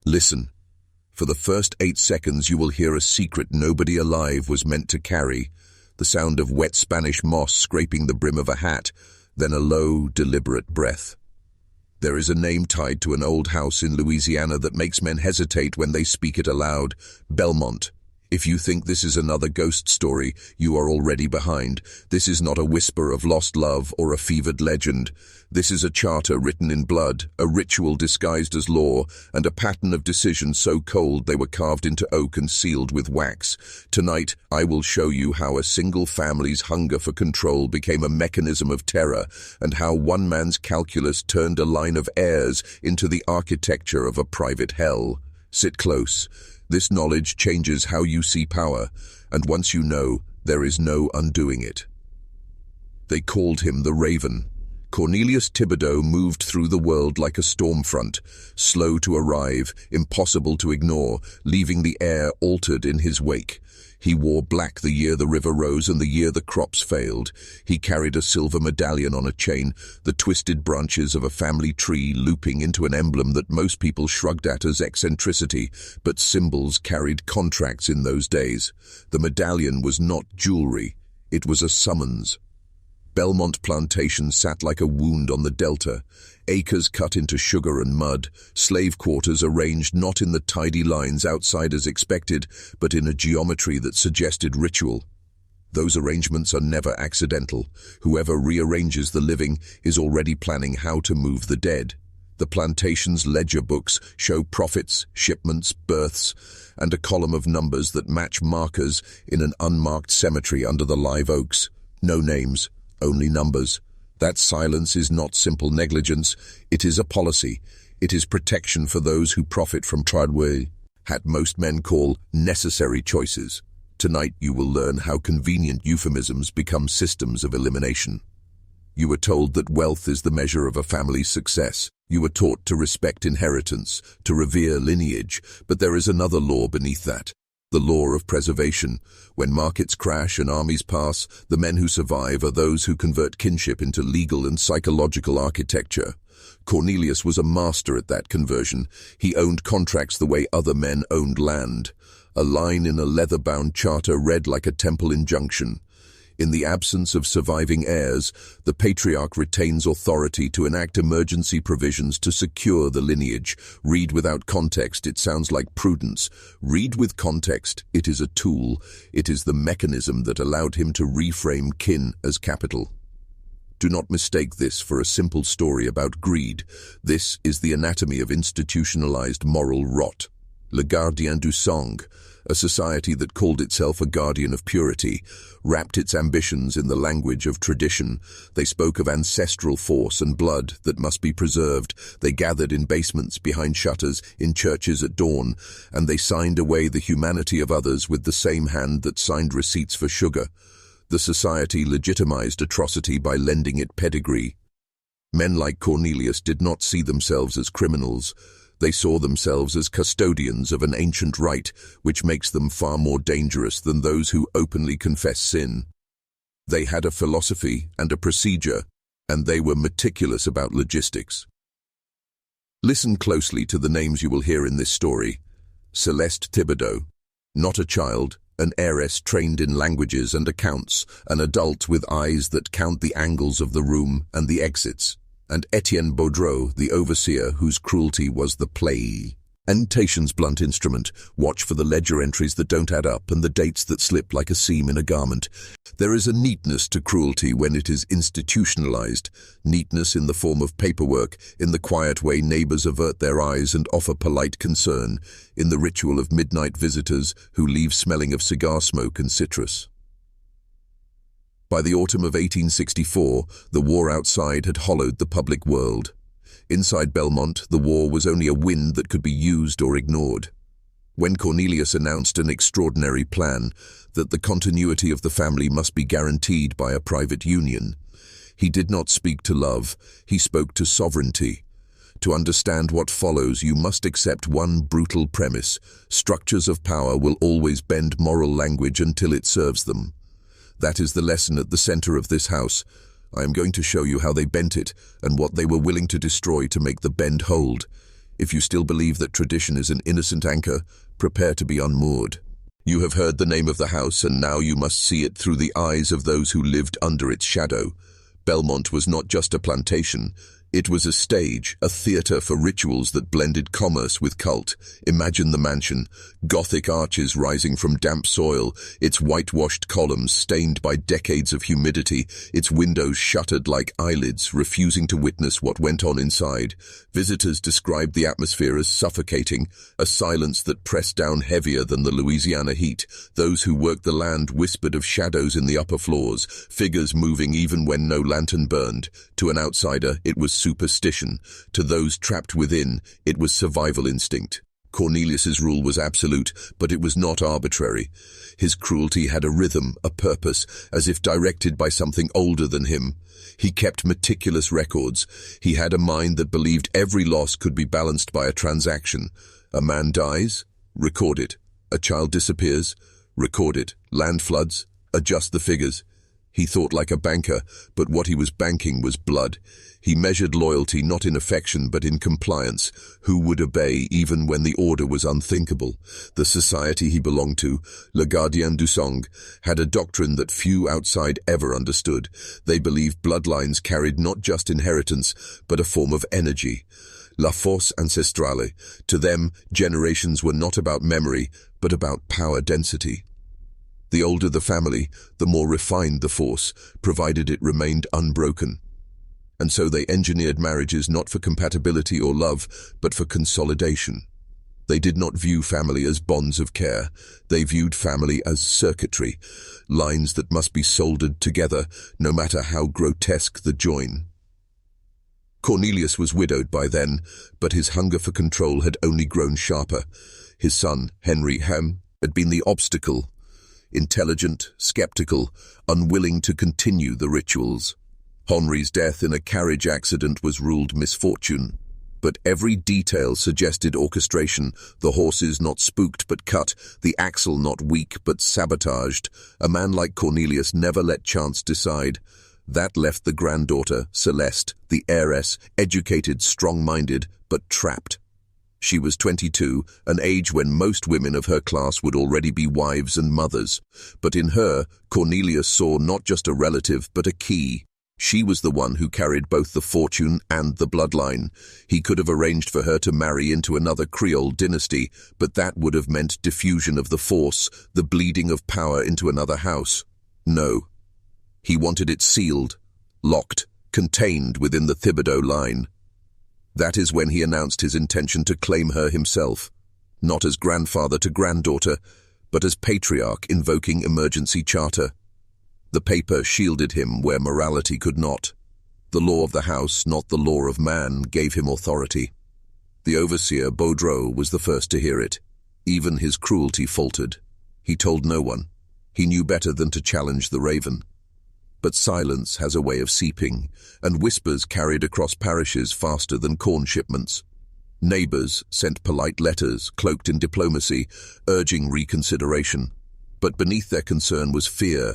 Listen. For the first 8 seconds you will hear a secret nobody alive was meant to carry, the sound of wet Spanish moss scraping the brim of a hat, then a low, deliberate breath. There is a name tied to an old house in Louisiana that makes men hesitate when they speak it aloud: Belmont. If you think this is another ghost story, you are already behind. This is not a whisper of lost love or a fevered legend. This is a charter written in blood, a ritual disguised as law, and a pattern of decisions so cold they were carved into oak and sealed with wax. Tonight, I will show you how a single family's hunger for control became a mechanism of terror, and how one man's calculus turned a line of heirs into the architecture of a private hell. Sit close. This knowledge changes how you see power, and once you know, there is no undoing it. They called him the Raven. Cornelius Thibodeau moved through the world like a storm front, slow to arrive, impossible to ignore, leaving the air altered in his wake. He wore black the year the river rose and the year the crops failed. He carried a silver medallion on a chain, the twisted branches of a family tree looping into an emblem that most people shrugged at as eccentricity, but symbols carried contracts in those days. The medallion was not jewelry, it was a summons. Belmont Plantation sat like a wound on the delta, acres cut into sugar and mud, slave quarters arranged not in the tidy lines outsiders expected, but in a geometry that suggested ritual. Those arrangements are never accidental. Whoever rearranges the living is already planning how to move the dead. The plantation's ledger books show profits, shipments, births, and a column of numbers that match markers in an unmarked cemetery under the live oaks. No names. Only numbers. That silence is not simple negligence, it is a policy. It is protection for those who profit from what most men call necessary choices. Tonight you will learn how convenient euphemisms become systems of elimination. You were told that wealth is the measure of a family's success. You were taught to respect inheritance, to revere lineage, but there is another law beneath that. The law of preservation. When markets crash and armies pass, the men who survive are those who convert kinship into legal and psychological architecture. Cornelius was a master at that conversion. He owned contracts the way other men owned land. A line in a leather-bound charter read like a temple injunction. In the absence of surviving heirs, the patriarch retains authority to enact emergency provisions to secure the lineage. Read without context, it sounds like prudence. Read with context, it is a tool. It is the mechanism that allowed him to reframe kin as capital. Do not mistake this for a simple story about greed. This is the anatomy of institutionalized moral rot. Le Gardien du Sang, a society that called itself a guardian of purity, wrapped its ambitions in the language of tradition. They spoke of ancestral force and blood that must be preserved. They gathered in basements behind shutters, in churches at dawn, and they signed away the humanity of others with the same hand that signed receipts for sugar. The society legitimized atrocity by lending it pedigree. Men like Cornelius did not see themselves as criminals. They saw themselves as custodians of an ancient right, which makes them far more dangerous than those who openly confess sin. They had a philosophy and a procedure, and they were meticulous about logistics. Listen closely to the names you will hear in this story. Celeste Thibodeau, not a child, an heiress trained in languages and accounts, an adult with eyes that count the angles of the room and the exits. And Etienne Baudreau, the overseer whose cruelty was the play. Annotation's blunt instrument. Watch for the ledger entries that don't add up and the dates that slip like a seam in a garment. There is a neatness to cruelty when it is institutionalized. Neatness in the form of paperwork, in the quiet way neighbors avert their eyes and offer polite concern, in the ritual of midnight visitors who leave smelling of cigar smoke and citrus. By the autumn of 1864, the war outside had hollowed the public world. Inside Belmont, the war was only a wind that could be used or ignored. When Cornelius announced an extraordinary plan, that the continuity of the family must be guaranteed by a private union, he did not speak to love, he spoke to sovereignty. To understand what follows, you must accept one brutal premise: structures of power will always bend moral language until it serves them. That is the lesson at the center of this house. I am going to show you how they bent it and what they were willing to destroy to make the bend hold. If you still believe that tradition is an innocent anchor, prepare to be unmoored. You have heard the name of the house, and now you must see it through the eyes of those who lived under its shadow. Belmont was not just a plantation. It was a stage, a theater for rituals that blended commerce with cult. Imagine the mansion, Gothic arches rising from damp soil, its whitewashed columns stained by decades of humidity, its windows shuttered like eyelids, refusing to witness what went on inside. Visitors described the atmosphere as suffocating, a silence that pressed down heavier than the Louisiana heat. Those who worked the land whispered of shadows in the upper floors, figures moving even when no lantern burned. To an outsider, it was superstition. To those trapped within, it was survival instinct. Cornelius's rule was absolute, but it was not arbitrary. His cruelty had a rhythm, a purpose, as if directed by something older than him. He kept meticulous records. He had a mind that believed every loss could be balanced by a transaction. A man dies? Record it. A child disappears? Record it. Land floods? Adjust the figures. He thought like a banker, but what he was banking was blood. He measured loyalty not in affection but in compliance. Who would obey even when the order was unthinkable? The society he belonged to, Le Gardien du Sang, had a doctrine that few outside ever understood. They believed bloodlines carried not just inheritance, but a form of energy. La force ancestrale. To them, generations were not about memory, but about power density. The older the family, the more refined the force, provided it remained unbroken. And so they engineered marriages not for compatibility or love, but for consolidation. They did not view family as bonds of care. They viewed family as circuitry, lines that must be soldered together, no matter how grotesque the join. Cornelius was widowed by then, but his hunger for control had only grown sharper. His son, Henry Ham, had been the obstacle. Intelligent, skeptical, unwilling to continue the rituals. Henry's death in a carriage accident was ruled misfortune, but every detail suggested orchestration, the horses not spooked but cut, the axle not weak but sabotaged. A man like Cornelius never let chance decide. That left the granddaughter, Celeste, the heiress, educated, strong-minded, but trapped. She was 22, an age when most women of her class would already be wives and mothers. But in her, Cornelius saw not just a relative, but a key. She was the one who carried both the fortune and the bloodline. He could have arranged for her to marry into another Creole dynasty, but that would have meant diffusion of the force, the bleeding of power into another house. No. He wanted it sealed, locked, contained within the Thibodeau line. That is when he announced his intention to claim her himself, not as grandfather to granddaughter, but as patriarch invoking emergency charter. The paper shielded him where morality could not. The law of the house, not the law of man, gave him authority. The overseer, Baudreau, was the first to hear it. Even his cruelty faltered. He told no one. He knew better than to challenge the raven. But silence has a way of seeping, and whispers carried across parishes faster than corn shipments. Neighbors sent polite letters, cloaked in diplomacy, urging reconsideration. But beneath their concern was fear.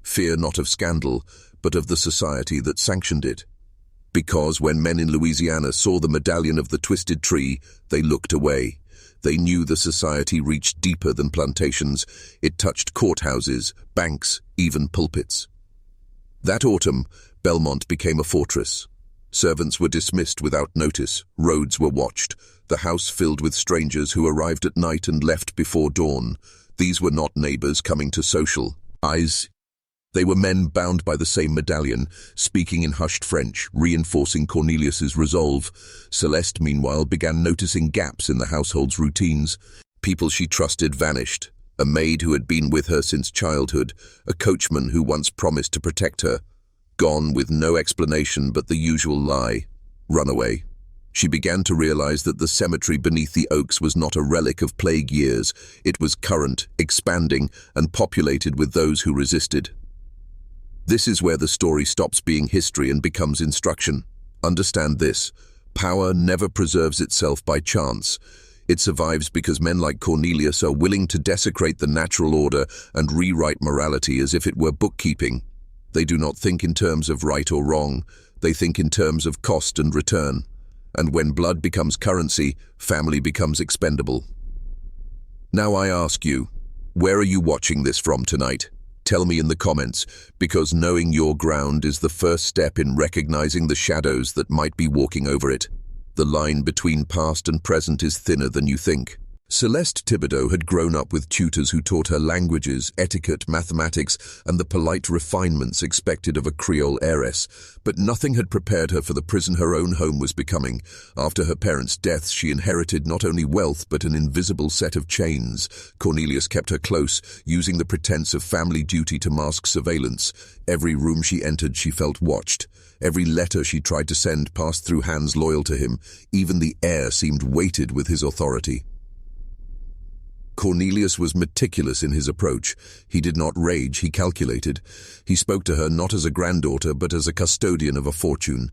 Fear not of scandal, but of the society that sanctioned it. Because when men in Louisiana saw the medallion of the twisted tree, they looked away. They knew the society reached deeper than plantations. It touched courthouses, banks, even pulpits. That autumn, Belmont became a fortress. Servants were dismissed without notice, roads were watched, the house filled with strangers who arrived at night and left before dawn. These were not neighbors coming to social eyes. They were men bound by the same medallion, speaking in hushed French, reinforcing Cornelius's resolve. Celeste, meanwhile, began noticing gaps in the household's routines. People she trusted vanished. A maid who had been with her since childhood, a coachman who once promised to protect her, gone with no explanation but the usual lie: runaway. She began to realize that the cemetery beneath the oaks was not a relic of plague years. It was current, expanding, and populated with those who resisted. This is where the story stops being history and becomes instruction. Understand this: power never preserves itself by chance. It survives because men like Cornelius are willing to desecrate the natural order and rewrite morality as if it were bookkeeping. They do not think in terms of right or wrong. They think in terms of cost and return. And when blood becomes currency, family becomes expendable. Now I ask you, where are you watching this from tonight? Tell me in the comments, because knowing your ground is the first step in recognizing the shadows that might be walking over it. The line between past and present is thinner than you think. Celeste Thibodeau had grown up with tutors who taught her languages, etiquette, mathematics, and the polite refinements expected of a Creole heiress, but nothing had prepared her for the prison her own home was becoming. After her parents' deaths, she inherited not only wealth but an invisible set of chains. Cornelius kept her close, using the pretense of family duty to mask surveillance. Every room she entered, she felt watched. Every letter she tried to send passed through hands loyal to him. Even the air seemed weighted with his authority. Cornelius was meticulous in his approach. He did not rage, he calculated. He spoke to her not as a granddaughter, but as a custodian of a fortune.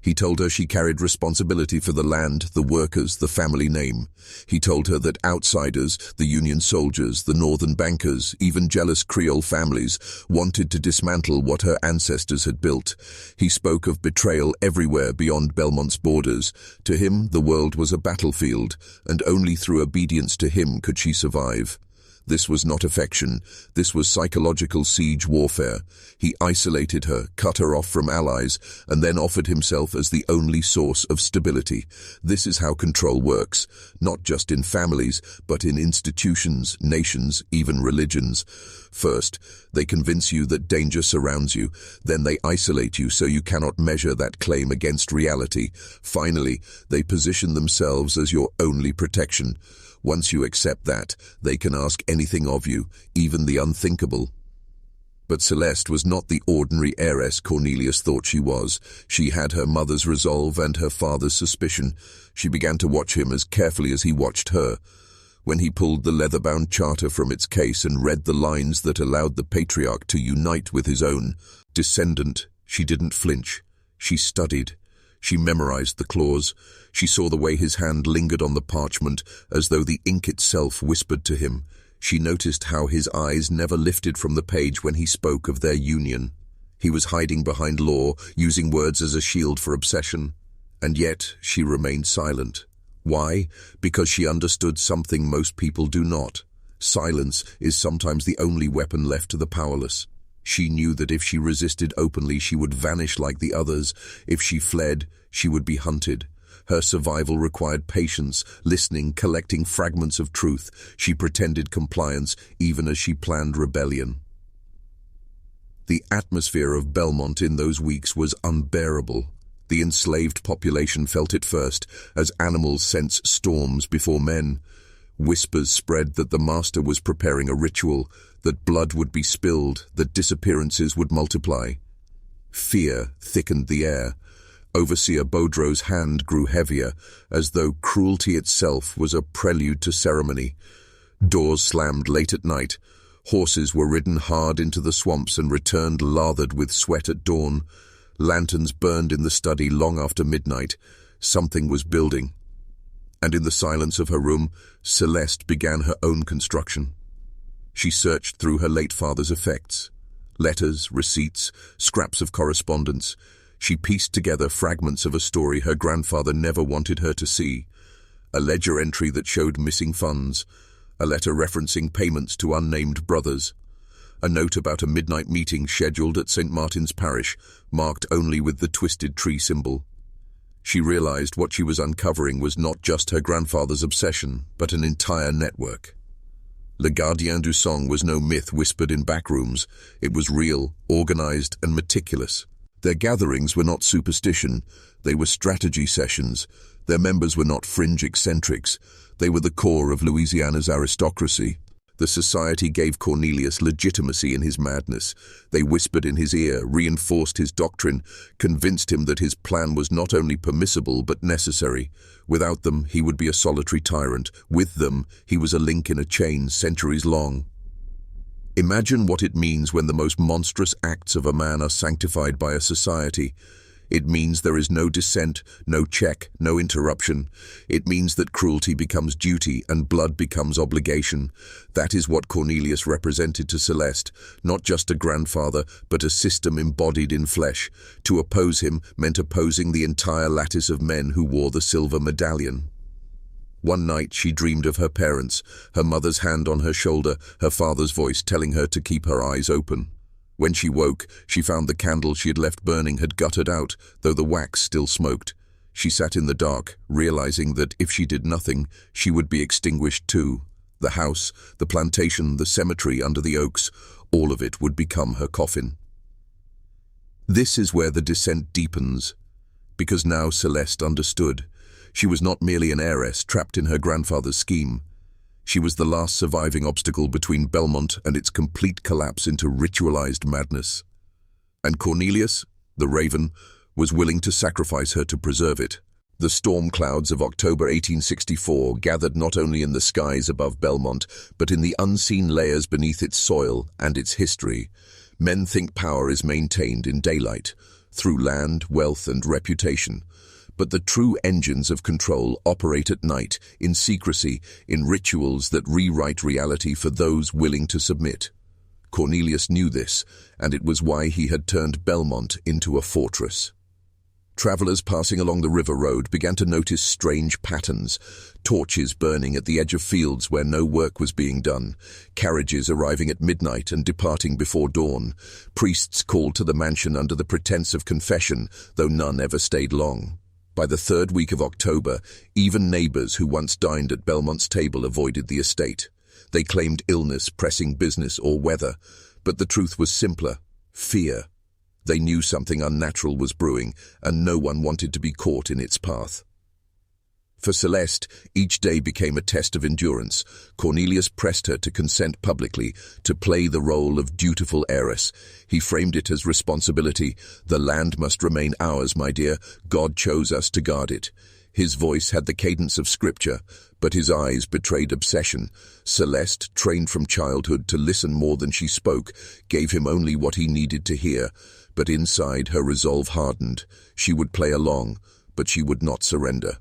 He told her she carried responsibility for the land, the workers, the family name. He told her that outsiders, the Union soldiers, the northern bankers, even jealous Creole families, wanted to dismantle what her ancestors had built. He spoke of betrayal everywhere beyond Belmont's borders. To him, the world was a battlefield, and only through obedience to him could she survive. This was not affection. This was psychological siege warfare. He isolated her, cut her off from allies, and then offered himself as the only source of stability. This is how control works, not just in families, but in institutions, nations, even religions. First, they convince you that danger surrounds you. Then they isolate you so you cannot measure that claim against reality. Finally, they position themselves as your only protection. Once you accept that, they can ask anything of you, even the unthinkable. But Celeste was not the ordinary heiress Cornelius thought she was. She had her mother's resolve and her father's suspicion. She began to watch him as carefully as he watched her. When he pulled the leather-bound charter from its case and read the lines that allowed the patriarch to unite with his own descendant, she didn't flinch. She studied. She memorized the clause. She saw the way his hand lingered on the parchment, as though the ink itself whispered to him. She noticed how his eyes never lifted from the page when he spoke of their union. He was hiding behind law, using words as a shield for obsession. And yet she remained silent. Why? Because she understood something most people do not. Silence is sometimes the only weapon left to the powerless. She knew that if she resisted openly, she would vanish like the others. If she fled, she would be hunted. Her survival required patience, listening, collecting fragments of truth. She pretended compliance, even as she planned rebellion. The atmosphere of Belmont in those weeks was unbearable. The enslaved population felt it first, as animals sense storms before men. Whispers spread that the master was preparing a ritual, that blood would be spilled, that disappearances would multiply. Fear thickened the air. Overseer Baudreau's hand grew heavier, as though cruelty itself was a prelude to ceremony. Doors slammed late at night. Horses were ridden hard into the swamps and returned lathered with sweat at dawn. Lanterns burned in the study long after midnight. Something was building. And in the silence of her room, Celeste began her own construction. She searched through her late father's effects. Letters, receipts, scraps of correspondence. She pieced together fragments of a story her grandfather never wanted her to see. A ledger entry that showed missing funds. A letter referencing payments to unnamed brothers. A note about a midnight meeting scheduled at St. Martin's Parish, marked only with the twisted tree symbol. She realized what she was uncovering was not just her grandfather's obsession, but an entire network. Le Gardien du Sang was no myth whispered in back rooms. It was real, organized, and meticulous. Their gatherings were not superstition. They were strategy sessions. Their members were not fringe eccentrics. They were the core of Louisiana's aristocracy. The society gave Cornelius legitimacy in his madness. They whispered in his ear, reinforced his doctrine, convinced him that his plan was not only permissible but necessary. Without them, he would be a solitary tyrant. With them, he was a link in a chain centuries long. Imagine what it means when the most monstrous acts of a man are sanctified by a society. It means there is no dissent, no check, no interruption. It means that cruelty becomes duty and blood becomes obligation. That is what Cornelius represented to Celeste, not just a grandfather, but a system embodied in flesh. To oppose him meant opposing the entire lattice of men who wore the silver medallion. One night she dreamed of her parents, her mother's hand on her shoulder, her father's voice telling her to keep her eyes open. When she woke, she found the candle she had left burning had guttered out, though the wax still smoked. She sat in the dark, realizing that if she did nothing, she would be extinguished too. The house, the plantation, the cemetery under the oaks, all of it would become her coffin. This is where the descent deepens, because now Celeste understood. She was not merely an heiress trapped in her grandfather's scheme. She was the last surviving obstacle between Belmont and its complete collapse into ritualized madness. And Cornelius, the Raven, was willing to sacrifice her to preserve it. The storm clouds of October 1864 gathered not only in the skies above Belmont, but in the unseen layers beneath its soil and its history. Men think power is maintained in daylight, through land, wealth, and reputation. But the true engines of control operate at night, in secrecy, in rituals that rewrite reality for those willing to submit. Cornelius knew this, and it was why he had turned Belmont into a fortress. Travelers passing along the river road began to notice strange patterns. Torches burning at the edge of fields where no work was being done, carriages arriving at midnight and departing before dawn, priests called to the mansion under the pretense of confession, though none ever stayed long. By the third week of October, even neighbors who once dined at Belmont's table avoided the estate. They claimed illness, pressing business, or weather, but the truth was simpler: fear. They knew something unnatural was brewing, and no one wanted to be caught in its path. For Celeste, each day became a test of endurance. Cornelius pressed her to consent publicly, to play the role of dutiful heiress. He framed it as responsibility. The land must remain ours, my dear. God chose us to guard it. His voice had the cadence of scripture, but his eyes betrayed obsession. Celeste, trained from childhood to listen more than she spoke, gave him only what he needed to hear. But inside, her resolve hardened. She would play along, but she would not surrender.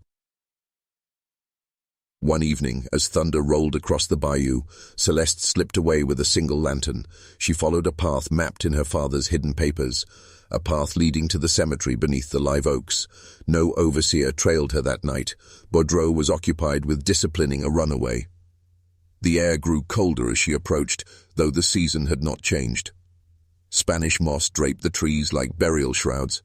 One evening, as thunder rolled across the bayou, Celeste slipped away with a single lantern. She followed a path mapped in her father's hidden papers, a path leading to the cemetery beneath the live oaks. No overseer trailed her that night. Baudreau was occupied with disciplining a runaway. The air grew colder as she approached, though the season had not changed. Spanish moss draped the trees like burial shrouds.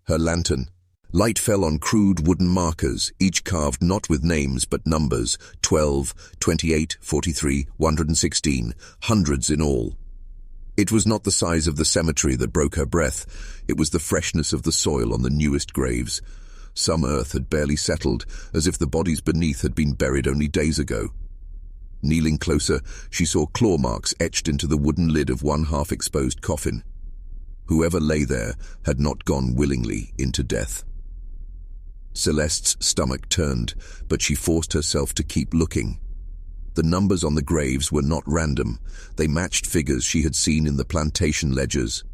Her lantern. Light fell on crude wooden markers, each carved not with names but numbers: 12, 28, 43, 116, hundreds in all. It was not the size of the cemetery that broke her breath. It was the freshness of the soil on the newest graves. Some earth had barely settled, as if the bodies beneath had been buried only days ago. Kneeling closer, she saw claw marks etched into the wooden lid of one half-exposed coffin. Whoever lay there had not gone willingly into death. Celeste's stomach turned, but she forced herself to keep looking. The numbers on the graves were not random. They matched figures she had seen in the plantation ledgers.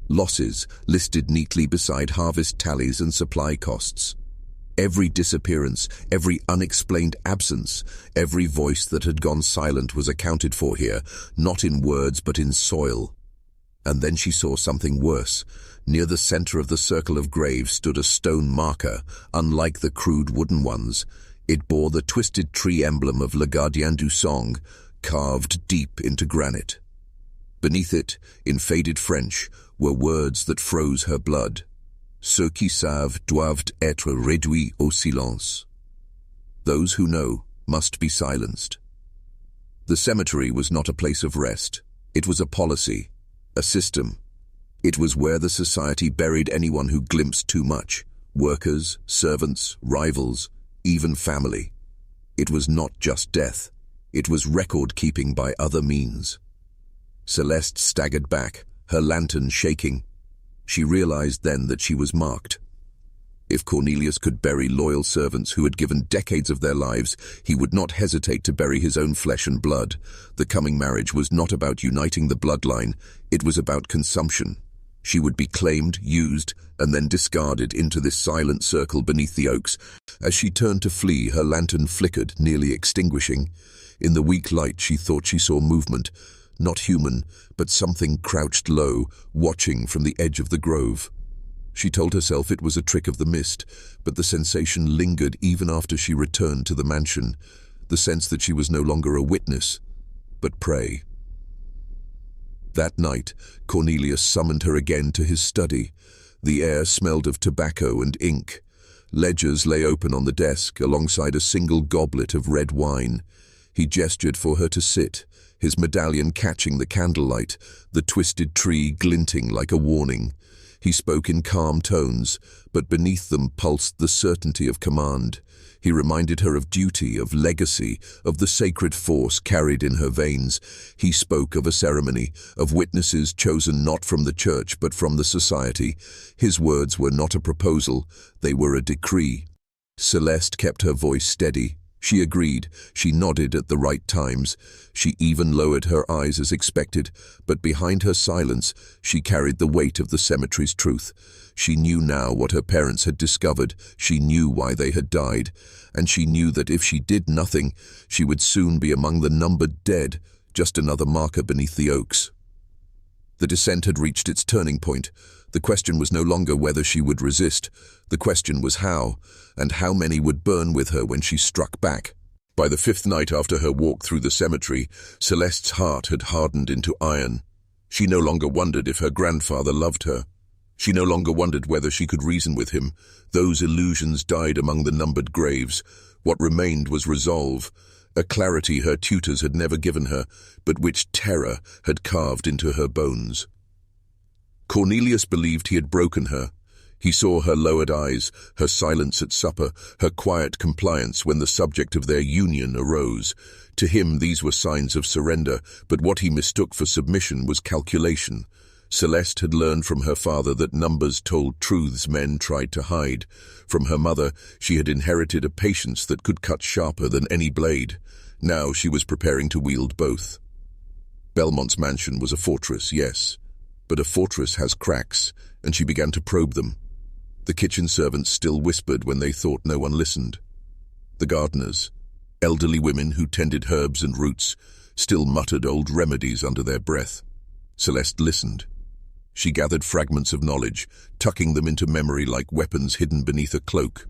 Losses listed neatly beside harvest tallies and supply costs. Every disappearance, every unexplained absence, every voice that had gone silent was accounted for here, not in words but in soil. And then she saw something worse. Near the center of the circle of graves stood a stone marker, unlike the crude wooden ones. It bore the twisted tree emblem of Le Gardien du Sang, carved deep into granite. Beneath it, in faded French, were words that froze her blood. Ceux qui savent doivent être réduits au silence. Those who know must be silenced. The cemetery was not a place of rest. It was a policy, a system. It was where the society buried anyone who glimpsed too much: workers, servants, rivals, even family. It was not just death. It was record-keeping by other means. Celeste staggered back, her lantern shaking. She realized then that she was marked. If Cornelius could bury loyal servants who had given decades of their lives, he would not hesitate to bury his own flesh and blood. The coming marriage was not about uniting the bloodline, it was about consumption. She would be claimed, used, and then discarded into this silent circle beneath the oaks. As she turned to flee, her lantern flickered, nearly extinguishing. In the weak light, she thought she saw movement, not human, but something crouched low, watching from the edge of the grove. She told herself it was a trick of the mist, but the sensation lingered even after she returned to the mansion, the sense that she was no longer a witness, but prey. That night, Cornelius summoned her again to his study. The air smelled of tobacco and ink. Ledgers lay open on the desk, alongside a single goblet of red wine. He gestured for her to sit, his medallion catching the candlelight, the twisted tree glinting like a warning. He spoke in calm tones, but beneath them pulsed the certainty of command. He reminded her of duty, of legacy, of the sacred force carried in her veins. He spoke of a ceremony, of witnesses chosen not from the church but from the society. His words were not a proposal, they were a decree. Celeste kept her voice steady. She agreed. She nodded at the right times. She even lowered her eyes as expected, but behind her silence, she carried the weight of the cemetery's truth. She knew now what her parents had discovered. She knew why they had died. And she knew that if she did nothing, she would soon be among the numbered dead, just another marker beneath the oaks. The descent had reached its turning point. The question was no longer whether she would resist. The question was how, and how many would burn with her when she struck back. By the 5th night after her walk through the cemetery, Celeste's heart had hardened into iron. She no longer wondered if her grandfather loved her. She no longer wondered whether she could reason with him. Those illusions died among the numbered graves. What remained was resolve, a clarity her tutors had never given her, but which terror had carved into her bones. Cornelius believed he had broken her. He saw her lowered eyes, her silence at supper, her quiet compliance when the subject of their union arose. To him these were signs of surrender, but what he mistook for submission was calculation. Celeste had learned from her father that numbers told truths men tried to hide. From her mother, she had inherited a patience that could cut sharper than any blade. Now she was preparing to wield both. Belmont's mansion was a fortress, yes, but a fortress has cracks, and she began to probe them. The kitchen servants still whispered when they thought no one listened. The gardeners, elderly women who tended herbs and roots, still muttered old remedies under their breath. Celeste listened. She gathered fragments of knowledge, tucking them into memory like weapons hidden beneath a cloak.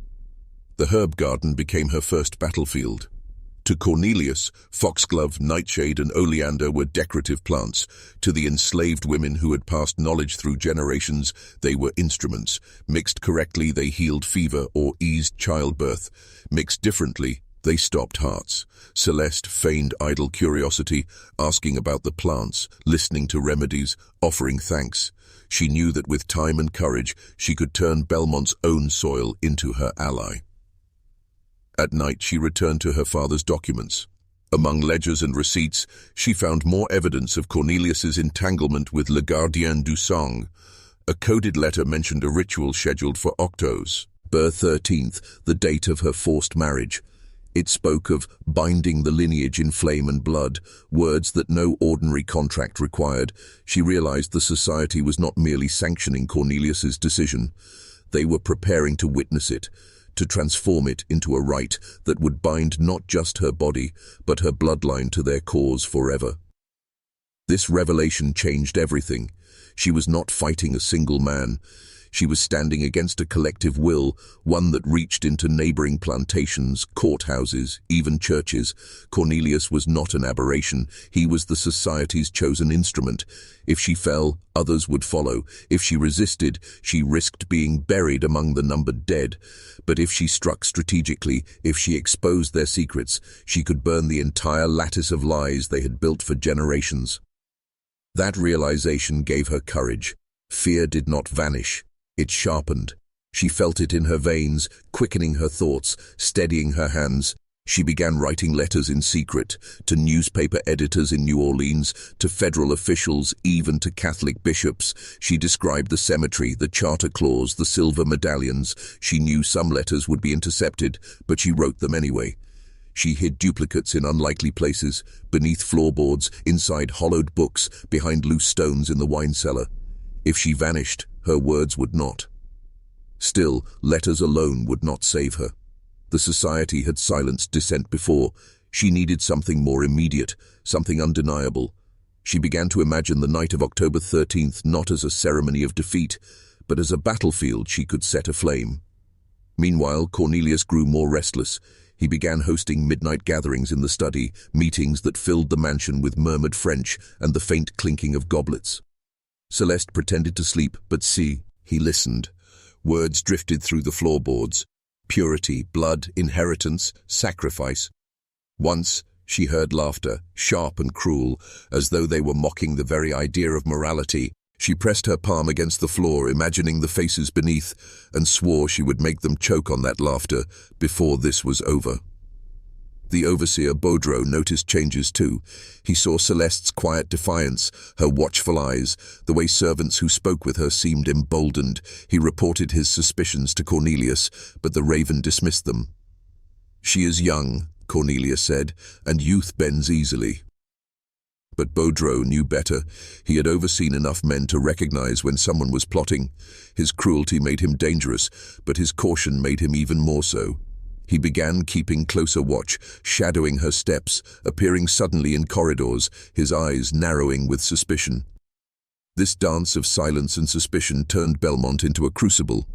The herb garden became her first battlefield. To Cornelius, foxglove, nightshade, and oleander were decorative plants. To the enslaved women who had passed knowledge through generations, they were instruments. Mixed correctly, they healed fever or eased childbirth. Mixed differently, they stopped hearts. Celeste feigned idle curiosity, asking about the plants, listening to remedies, offering thanks. She knew that with time and courage, she could turn Belmont's own soil into her ally. At night, she returned to her father's documents. Among ledgers and receipts, she found more evidence of Cornelius's entanglement with Le Gardien du Sang. A coded letter mentioned a ritual scheduled for Octos, Ber 13th, the date of her forced marriage. It spoke of binding the lineage in flame and blood, words that no ordinary contract required. She realized the society was not merely sanctioning Cornelius's decision. They were preparing to witness it, to transform it into a rite that would bind not just her body, but her bloodline to their cause forever. This revelation changed everything. She was not fighting a single man. She was standing against a collective will, one that reached into neighboring plantations, courthouses, even churches. Cornelius was not an aberration. He was the society's chosen instrument. If she fell, others would follow. If she resisted, she risked being buried among the numbered dead. But if she struck strategically, if she exposed their secrets, she could burn the entire lattice of lies they had built for generations. That realization gave her courage. Fear did not vanish. It sharpened. She felt it in her veins, quickening her thoughts, steadying her hands. She began writing letters in secret, to newspaper editors in New Orleans, to federal officials, even to Catholic bishops. She described the cemetery, the charter clause, the silver medallions. She knew some letters would be intercepted, but she wrote them anyway. She hid duplicates in unlikely places, beneath floorboards, inside hollowed books, behind loose stones in the wine cellar. If she vanished, her words would not. Still, letters alone would not save her. The society had silenced dissent before. She needed something more immediate, something undeniable. She began to imagine the night of October 13th not as a ceremony of defeat, but as a battlefield she could set aflame. Meanwhile, Cornelius grew more restless. He began hosting midnight gatherings in the study, meetings that filled the mansion with murmured French and the faint clinking of goblets. Celeste pretended to sleep, but he listened. Words drifted through the floorboards. Purity, blood, inheritance, sacrifice. Once, she heard laughter, sharp and cruel, as though they were mocking the very idea of morality. She pressed her palm against the floor, imagining the faces beneath, and swore she would make them choke on that laughter before this was over. The overseer, Baudreau, noticed changes too. He saw Celeste's quiet defiance, her watchful eyes, the way servants who spoke with her seemed emboldened. He reported his suspicions to Cornelius, but the raven dismissed them. "She is young," Cornelius said, "and youth bends easily." But Baudreau knew better. He had overseen enough men to recognize when someone was plotting. His cruelty made him dangerous, but his caution made him even more so. He began keeping closer watch, shadowing her steps, appearing suddenly in corridors, his eyes narrowing with suspicion. This dance of silence and suspicion turned Belmont into a crucible.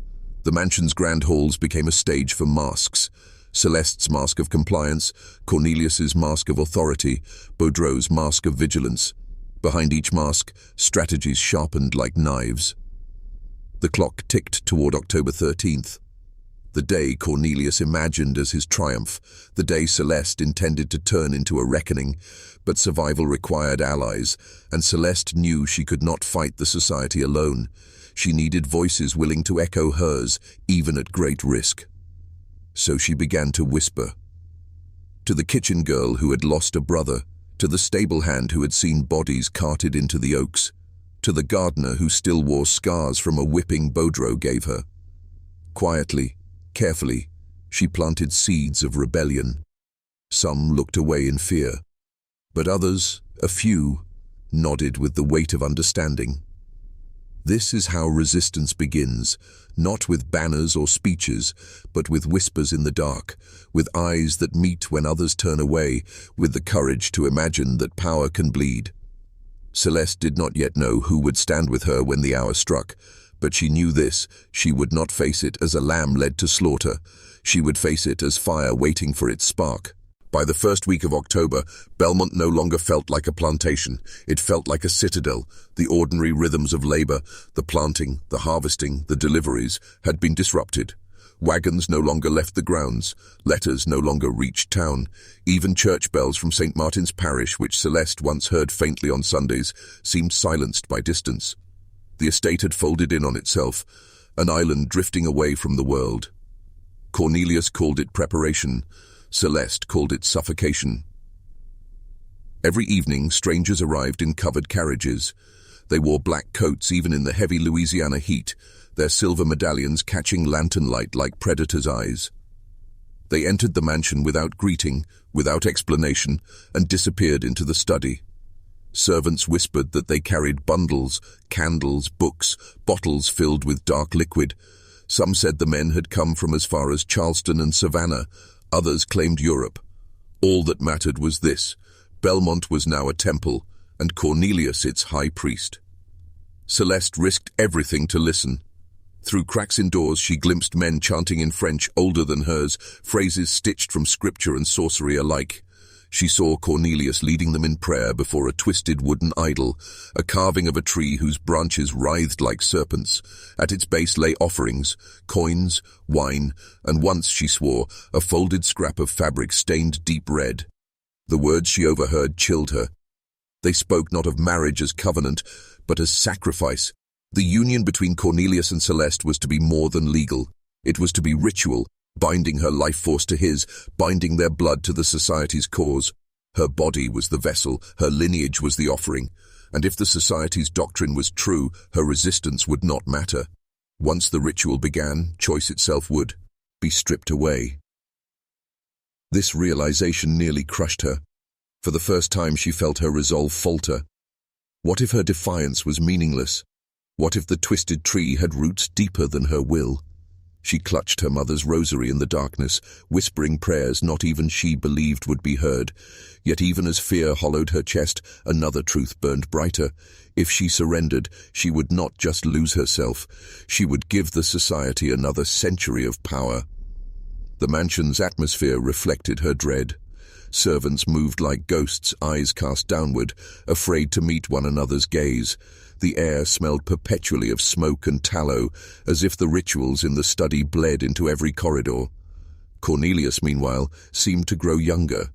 The mansion's grand halls became a stage for masks. Celeste's mask of compliance, Cornelius's mask of authority, Baudreau's mask of vigilance. Behind each mask, strategies sharpened like knives. The clock ticked toward October 13th. The day Cornelius imagined as his triumph, the day Celeste intended to turn into a reckoning, but survival required allies, and Celeste knew she could not fight the society alone. She needed voices willing to echo hers, even at great risk. So she began to whisper. To the kitchen girl who had lost a brother, to the stable hand who had seen bodies carted into the oaks, to the gardener who still wore scars from a whipping Baudreau gave her. Quietly, carefully, she planted seeds of rebellion. Some looked away in fear, but others, a few, nodded with the weight of understanding. This is how resistance begins, not with banners or speeches, but with whispers in the dark, with eyes that meet when others turn away, with the courage to imagine that power can bleed. Celeste did not yet know who would stand with her when the hour struck, but she knew this: she would not face it as a lamb led to slaughter. She would face it as fire waiting for its spark. By the first week of October, Belmont no longer felt like a plantation. It felt like a citadel. The ordinary rhythms of labor, the planting, the harvesting, the deliveries, had been disrupted. Wagons no longer left the grounds. Letters no longer reached town. Even church bells from St. Martin's Parish, which Celeste once heard faintly on Sundays, seemed silenced by distance. The estate had folded in on itself, an island drifting away from the world. Cornelius called it preparation. Celeste called it suffocation. Every evening, strangers arrived in covered carriages. They wore black coats even in the heavy Louisiana heat, their silver medallions catching lantern light like predators' eyes. They entered the mansion without greeting, without explanation, and disappeared into the study. Servants whispered that they carried bundles, candles, books, bottles filled with dark liquid. Some said the men had come from as far as Charleston and Savannah. Others claimed Europe. All that mattered was this: Belmont was now a temple, and Cornelius its high priest. Celeste risked everything to listen. Through cracks in doors she glimpsed men chanting in French older than hers, phrases stitched from scripture and sorcery alike. She saw Cornelius leading them in prayer before a twisted wooden idol, a carving of a tree whose branches writhed like serpents. At its base lay offerings, coins, wine, and once, she swore, a folded scrap of fabric stained deep red. The words she overheard chilled her. They spoke not of marriage as covenant, but as sacrifice. The union between Cornelius and Celeste was to be more than legal. It was to be ritual, binding her life force to his, binding their blood to the society's cause. Her body was the vessel, her lineage was the offering, and if the society's doctrine was true, her resistance would not matter. Once the ritual began, choice itself would be stripped away. This realization nearly crushed her. For the first time she felt her resolve falter. What if her defiance was meaningless? What if the twisted tree had roots deeper than her will? She clutched her mother's rosary in the darkness, whispering prayers not even she believed would be heard. Yet even as fear hollowed her chest, another truth burned brighter. If she surrendered, she would not just lose herself. She would give the society another century of power. The mansion's atmosphere reflected her dread. Servants moved like ghosts, eyes cast downward, afraid to meet one another's gaze. The air smelled perpetually of smoke and tallow, as if the rituals in the study bled into every corridor. Cornelius, meanwhile, seemed to grow younger.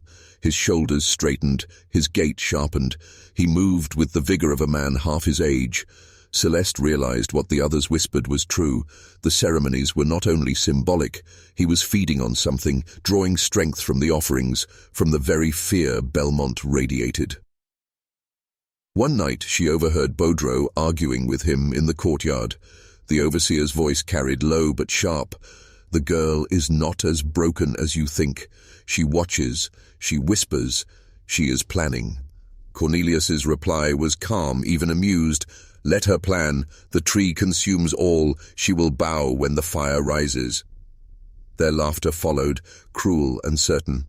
His shoulders straightened, his gait sharpened. He moved with the vigor of a man half his age. Celeste realized what the others whispered was true. The ceremonies were not only symbolic. He was feeding on something, drawing strength from the offerings, from the very fear Belmont radiated. One night she overheard Baudreau arguing with him in the courtyard. The overseer's voice carried low but sharp. "The girl is not as broken as you think. She watches, she whispers, she is planning." Cornelius's reply was calm, even amused. "Let her plan. The tree consumes all. She will bow when the fire rises." Their laughter followed, cruel and certain.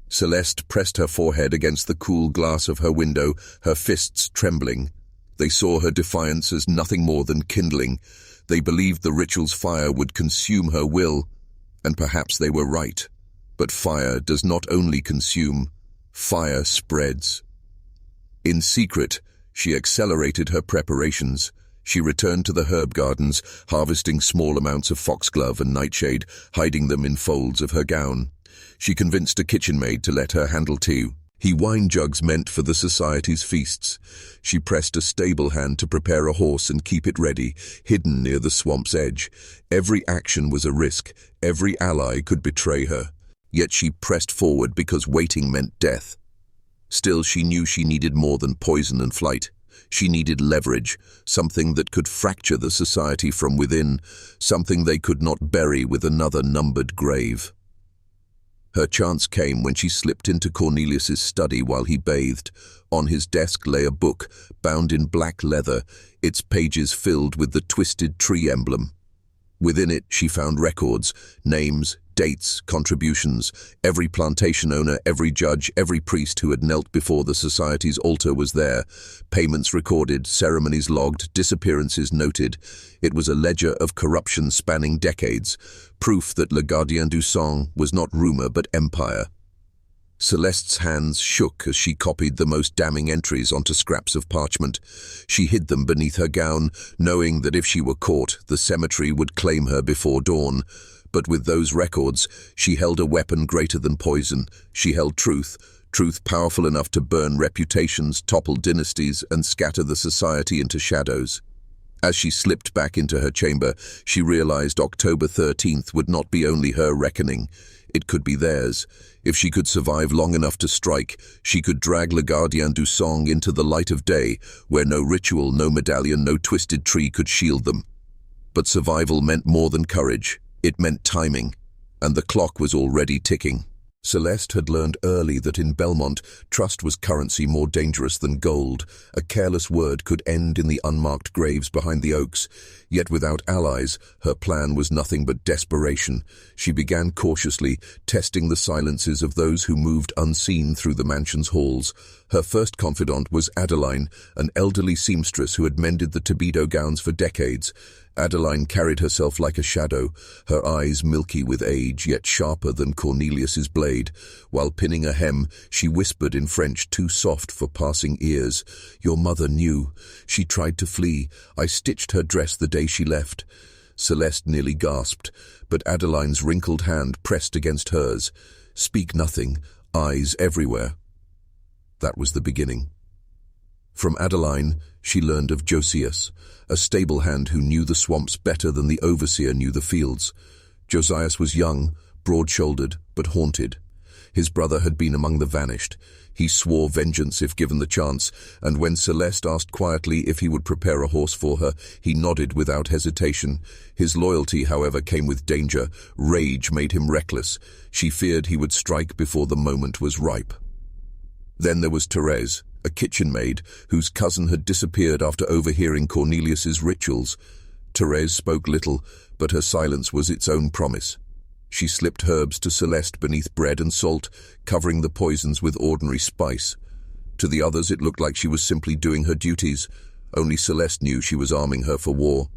Celeste pressed her forehead against the cool glass of her window, her fists trembling. They saw her defiance as nothing more than kindling. They believed the ritual's fire would consume her will, and perhaps they were right. But fire does not only consume, fire spreads. In secret, she accelerated her preparations. She returned to the herb gardens, harvesting small amounts of foxglove and nightshade, hiding them in folds of her gown. She convinced a kitchen maid to let her handle tea. Wine jugs meant for the society's feasts. She pressed a stable hand to prepare a horse and keep it ready, hidden near the swamp's edge. Every action was a risk. Every ally could betray her. Yet she pressed forward because waiting meant death. Still, she knew she needed more than poison and flight. She needed leverage, something that could fracture the society from within, something they could not bury with another numbered grave. Her chance came when she slipped into Cornelius's study while he bathed. On his desk lay a book, bound in black leather, its pages filled with the twisted tree emblem. Within it she found records, names, dates, contributions. Every plantation owner, every judge, every priest who had knelt before the society's altar was there. Payments recorded, ceremonies logged, disappearances noted. It was a ledger of corruption spanning decades, proof that Le Gardien du Sang was not rumor but empire. Celeste's hands shook as she copied the most damning entries onto scraps of parchment. She hid them beneath her gown, knowing that if she were caught, the cemetery would claim her before dawn. But with those records, she held a weapon greater than poison. She held truth powerful enough to burn reputations, topple dynasties, and scatter the society into shadows. As she slipped back into her chamber, she realized October 13th would not be only her reckoning. It could be theirs. If she could survive long enough to strike, she could drag Le Gardien du Sang into the light of day, where no ritual, no medallion, no twisted tree could shield them. But survival meant more than courage. It meant timing, and the clock was already ticking. Celeste had learned early that in Belmont, trust was currency more dangerous than gold. A careless word could end in the unmarked graves behind the oaks. Yet without allies, her plan was nothing but desperation. She began cautiously, testing the silences of those who moved unseen through the mansion's halls. Her first confidant was Adeline, an elderly seamstress who had mended the Toledo gowns for decades. Adeline carried herself like a shadow, her eyes milky with age, yet sharper than Cornelius's blade. While pinning a hem, she whispered in French too soft for passing ears. "Your mother knew. She tried to flee. I stitched her dress the day she left." Celeste nearly gasped, but Adeline's wrinkled hand pressed against hers. "Speak nothing, eyes everywhere." That was the beginning. From Adeline, she learned of Josias, a stable hand who knew the swamps better than the overseer knew the fields. Josias was young, broad-shouldered, but haunted. His brother had been among the vanished. He swore vengeance if given the chance, and when Celeste asked quietly if he would prepare a horse for her, he nodded without hesitation. His loyalty, however, came with danger. Rage made him reckless. She feared he would strike before the moment was ripe. Then there was Therese, a kitchen maid whose cousin had disappeared after overhearing Cornelius's rituals. Therese spoke little, but her silence was its own promise. She slipped herbs to Celeste beneath bread and salt, covering the poisons with ordinary spice. To the others it looked like she was simply doing her duties. Only Celeste knew she was arming her for war.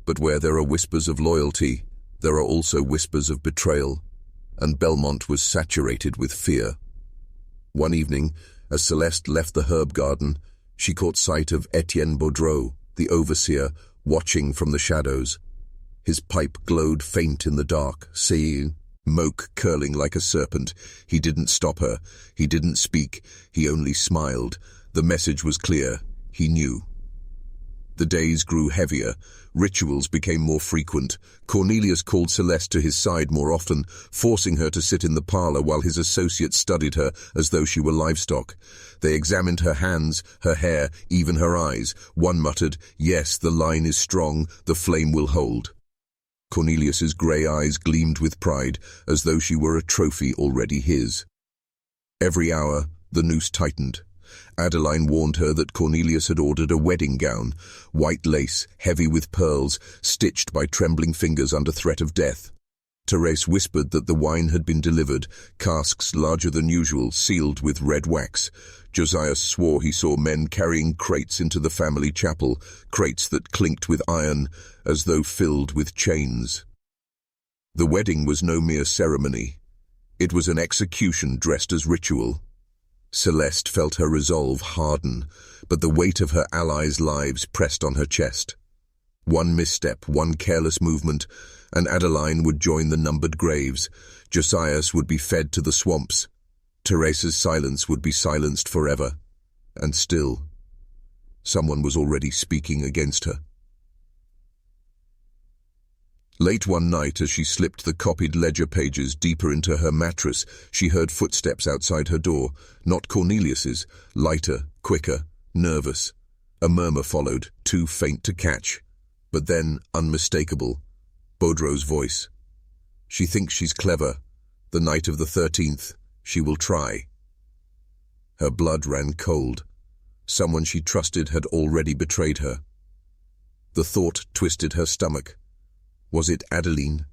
But where there are whispers of loyalty, there are also whispers of betrayal, and Belmont was saturated with fear. One evening, as Celeste left the herb garden, she caught sight of Etienne Baudreau, the overseer, watching from the shadows. His pipe glowed faint in the dark, smoke curling like a serpent. He didn't stop her. He didn't speak. He only smiled. The message was clear. He knew. The days grew heavier. Rituals became more frequent. Cornelius called Celeste to his side more often, forcing her to sit in the parlor while his associates studied her as though she were livestock. They examined her hands, her hair, even her eyes. One muttered, "Yes, the line is strong. The flame will hold." Cornelius's grey eyes gleamed with pride, as though she were a trophy already his. Every hour, the noose tightened. Adeline warned her that Cornelius had ordered a wedding gown, white lace, heavy with pearls, stitched by trembling fingers under threat of death. Therese whispered that the wine had been delivered, casks larger than usual, sealed with red wax. Josiah swore he saw men carrying crates into the family chapel, crates that clinked with iron, as though filled with chains. The wedding was no mere ceremony. It was an execution dressed as ritual. Celeste felt her resolve harden, but the weight of her allies' lives pressed on her chest. One misstep, one careless movement, and Adeline would join the numbered graves. Josias would be fed to the swamps. Therese's silence would be silenced forever. And still, someone was already speaking against her. Late one night, as she slipped the copied ledger pages deeper into her mattress, she heard footsteps outside her door, not Cornelius's, lighter, quicker, nervous. A murmur followed, too faint to catch, but then unmistakable. Baudreau's voice. "She thinks she's clever. The night of the 13th, she will try." Her blood ran cold. Someone she trusted had already betrayed her. The thought twisted her stomach. Was it Adeline?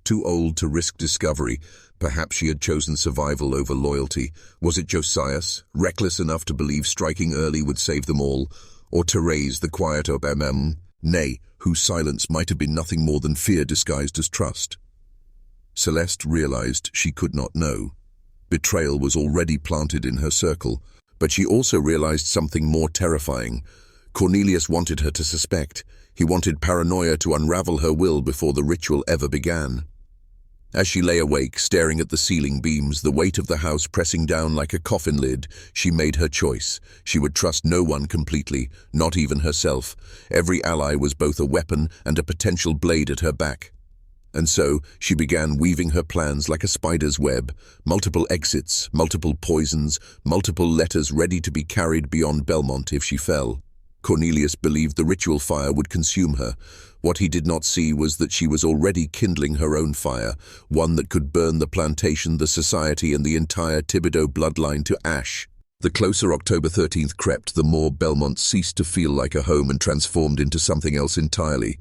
Too old to risk discovery, perhaps she had chosen survival over loyalty. Was it Josias, reckless enough to believe striking early would save them all? Or Therese, the quieter nay, whose silence might have been nothing more than fear disguised as trust? Celeste realized she could not know. Betrayal was already planted in her circle, but she also realized something more terrifying. Cornelius wanted her to suspect. He wanted paranoia to unravel her will before the ritual ever began. As she lay awake, staring at the ceiling beams, the weight of the house pressing down like a coffin lid, she made her choice. She would trust no one completely, not even herself. Every ally was both a weapon and a potential blade at her back. And so, she began weaving her plans like a spider's web. Multiple exits, multiple poisons, multiple letters ready to be carried beyond Belmont if she fell. Cornelius believed the ritual fire would consume her. What he did not see was that she was already kindling her own fire, one that could burn the plantation, the society, and the entire Thibodeau bloodline to ash. The closer October 13th crept, the more Belmont ceased to feel like a home and transformed into something else entirely.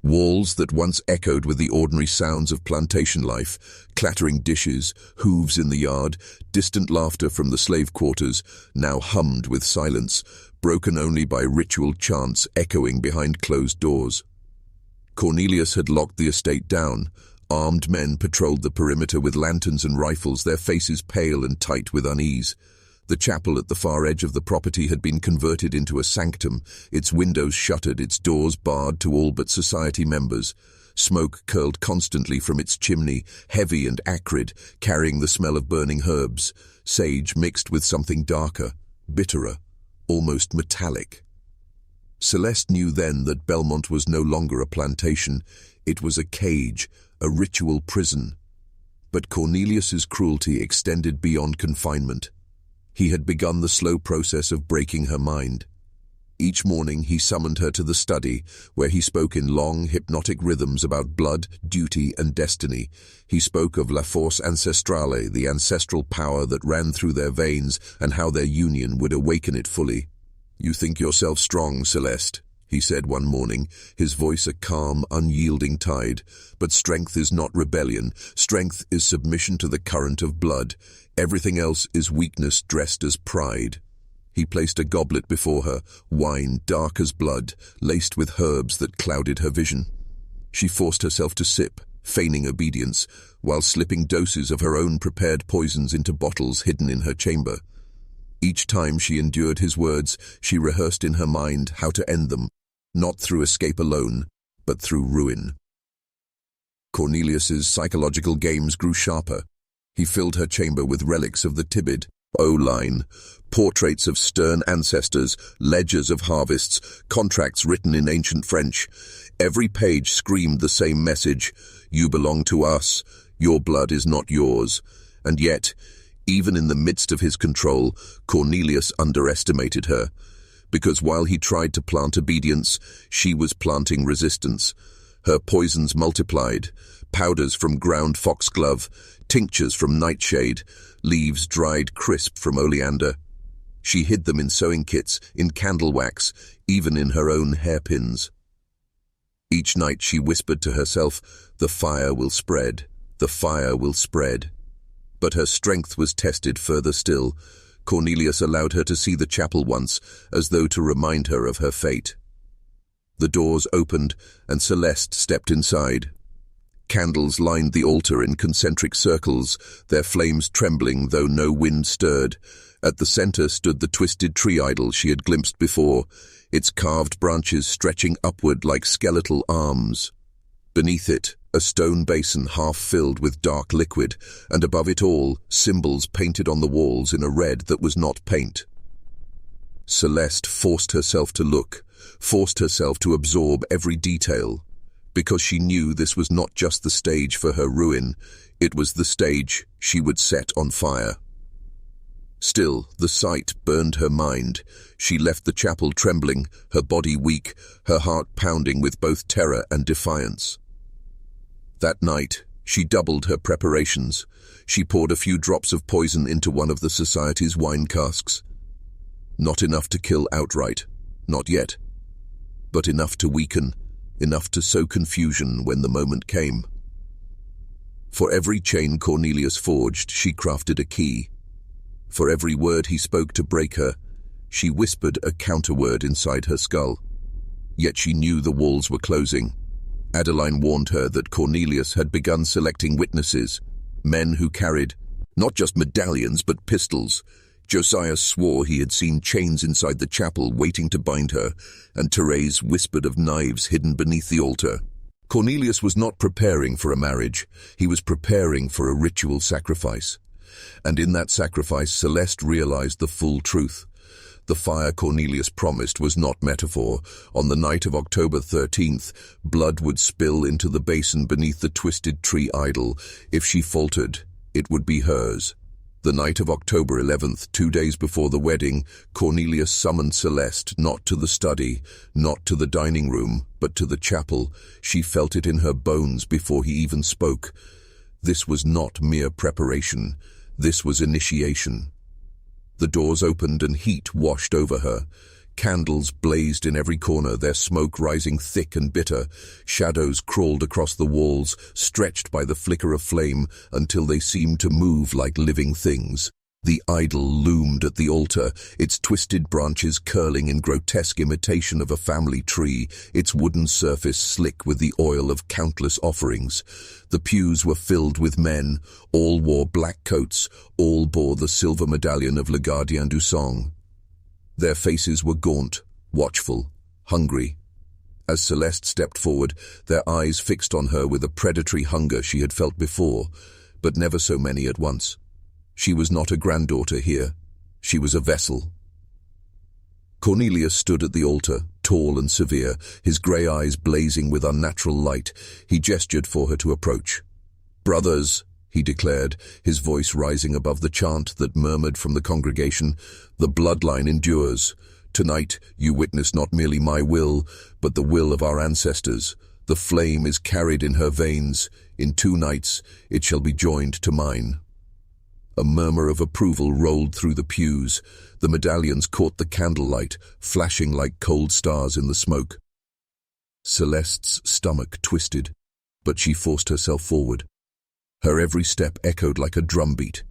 Walls that once echoed with the ordinary sounds of plantation life, clattering dishes, hooves in the yard, distant laughter from the slave quarters, now hummed with silence, broken only by ritual chants echoing behind closed doors. Cornelius had locked the estate down. Armed men patrolled the perimeter with lanterns and rifles, their faces pale and tight with unease. The chapel at the far edge of the property had been converted into a sanctum, its windows shuttered, its doors barred to all but society members. Smoke curled constantly from its chimney, heavy and acrid, carrying the smell of burning herbs, sage mixed with something darker, bitterer, almost metallic. Celeste knew then that Belmont was no longer a plantation. It was a cage, a ritual prison. But Cornelius's cruelty extended beyond confinement. He had begun the slow process of breaking her mind. Each morning he summoned her to the study, where he spoke in long, hypnotic rhythms about blood, duty, and destiny. He spoke of la force ancestrale, the ancestral power that ran through their veins, and how their union would awaken it fully. "You think yourself strong, Celeste," he said one morning, his voice a calm, unyielding tide. "But strength is not rebellion. Strength is submission to the current of blood. Everything else is weakness dressed as pride." He placed a goblet before her, wine dark as blood, laced with herbs that clouded her vision. She forced herself to sip, feigning obedience, while slipping doses of her own prepared poisons into bottles hidden in her chamber. Each time she endured his words, she rehearsed in her mind how to end them, not through escape alone, but through ruin. Cornelius's psychological games grew sharper. He filled her chamber with relics of the Tibid, O-line, portraits of stern ancestors, ledgers of harvests, contracts written in ancient French. Every page screamed the same message: "You belong to us, your blood is not yours." And yet, even in the midst of his control, Cornelius underestimated her. Because while he tried to plant obedience, she was planting resistance. Her poisons multiplied: powders from ground foxglove, tinctures from nightshade, leaves dried crisp from oleander. She hid them in sewing kits, in candle wax, even in her own hairpins. Each night she whispered to herself, "The fire will spread, the fire will spread." But her strength was tested further still. Cornelius allowed her to see the chapel once, as though to remind her of her fate. The doors opened, and Celeste stepped inside. Candles lined the altar in concentric circles, their flames trembling though no wind stirred. At the center stood the twisted tree idol she had glimpsed before, its carved branches stretching upward like skeletal arms. Beneath it, a stone basin half filled with dark liquid, and above it all, symbols painted on the walls in a red that was not paint. Celeste forced herself to look, forced herself to absorb every detail, because she knew this was not just the stage for her ruin, it was the stage she would set on fire. Still, the sight burned her mind. She left the chapel trembling, her body weak, her heart pounding with both terror and defiance. That night, she doubled her preparations. She poured a few drops of poison into one of the society's wine casks. Not enough to kill outright, not yet, but enough to weaken, enough to sow confusion when the moment came. For every chain Cornelius forged, she crafted a key. For every word he spoke to break her, she whispered a counterword inside her skull. Yet she knew the walls were closing. Adeline warned her that Cornelius had begun selecting witnesses, men who carried not just medallions but pistols. Josiah swore he had seen chains inside the chapel waiting to bind her, and Therese whispered of knives hidden beneath the altar. Cornelius was not preparing for a marriage, he was preparing for a ritual sacrifice. And in that sacrifice, Celeste realized the full truth. The fire Cornelius promised was not metaphor. On the night of October 13th, blood would spill into the basin beneath the twisted tree idol. If she faltered, it would be hers. The night of October 11th, 2 days before the wedding, Cornelius summoned Celeste not to the study, not to the dining room, but to the chapel. She felt it in her bones before he even spoke. This was not mere preparation. This was initiation. The doors opened and heat washed over her. Candles blazed in every corner, their smoke rising thick and bitter. Shadows crawled across the walls, stretched by the flicker of flame until they seemed to move like living things. The idol loomed at the altar, its twisted branches curling in grotesque imitation of a family tree, its wooden surface slick with the oil of countless offerings. The pews were filled with men. All wore black coats, all bore the silver medallion of Le Gardien du Sang. Their faces were gaunt, watchful, hungry. As Celeste stepped forward, their eyes fixed on her with a predatory hunger she had felt before, but never so many at once. She was not a granddaughter here. She was a vessel. Cornelius stood at the altar, tall and severe, his grey eyes blazing with unnatural light. He gestured for her to approach. "Brothers," he declared, his voice rising above the chant that murmured from the congregation, "the bloodline endures. Tonight, you witness not merely my will, but the will of our ancestors. The flame is carried in her veins. In 2 nights, it shall be joined to mine." A murmur of approval rolled through the pews. The medallions caught the candlelight, flashing like cold stars in the smoke. Celeste's stomach twisted, but she forced herself forward. Her every step echoed like a drumbeat.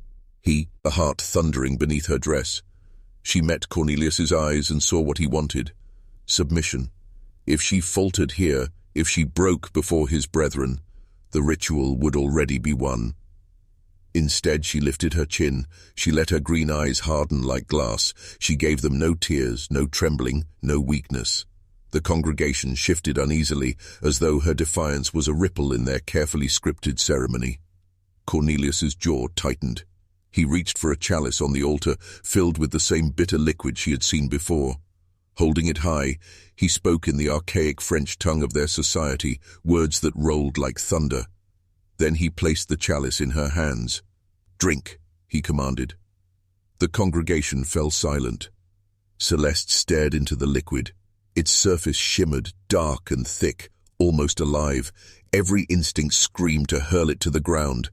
A heart thundering beneath her dress. She met Cornelius's eyes and saw what he wanted. Submission. If she faltered here, if she broke before his brethren, the ritual would already be won. Instead, she lifted her chin. She let her green eyes harden like glass. She gave them no tears, no trembling, no weakness. The congregation shifted uneasily, as though her defiance was a ripple in their carefully scripted ceremony. Cornelius's jaw tightened. He reached for a chalice on the altar, filled with the same bitter liquid she had seen before. Holding it high, he spoke in the archaic French tongue of their society, words that rolled like thunder. Then he placed the chalice in her hands. "Drink," he commanded. The congregation fell silent. Celeste stared into the liquid. Its surface shimmered, dark and thick, almost alive. Every instinct screamed to hurl it to the ground.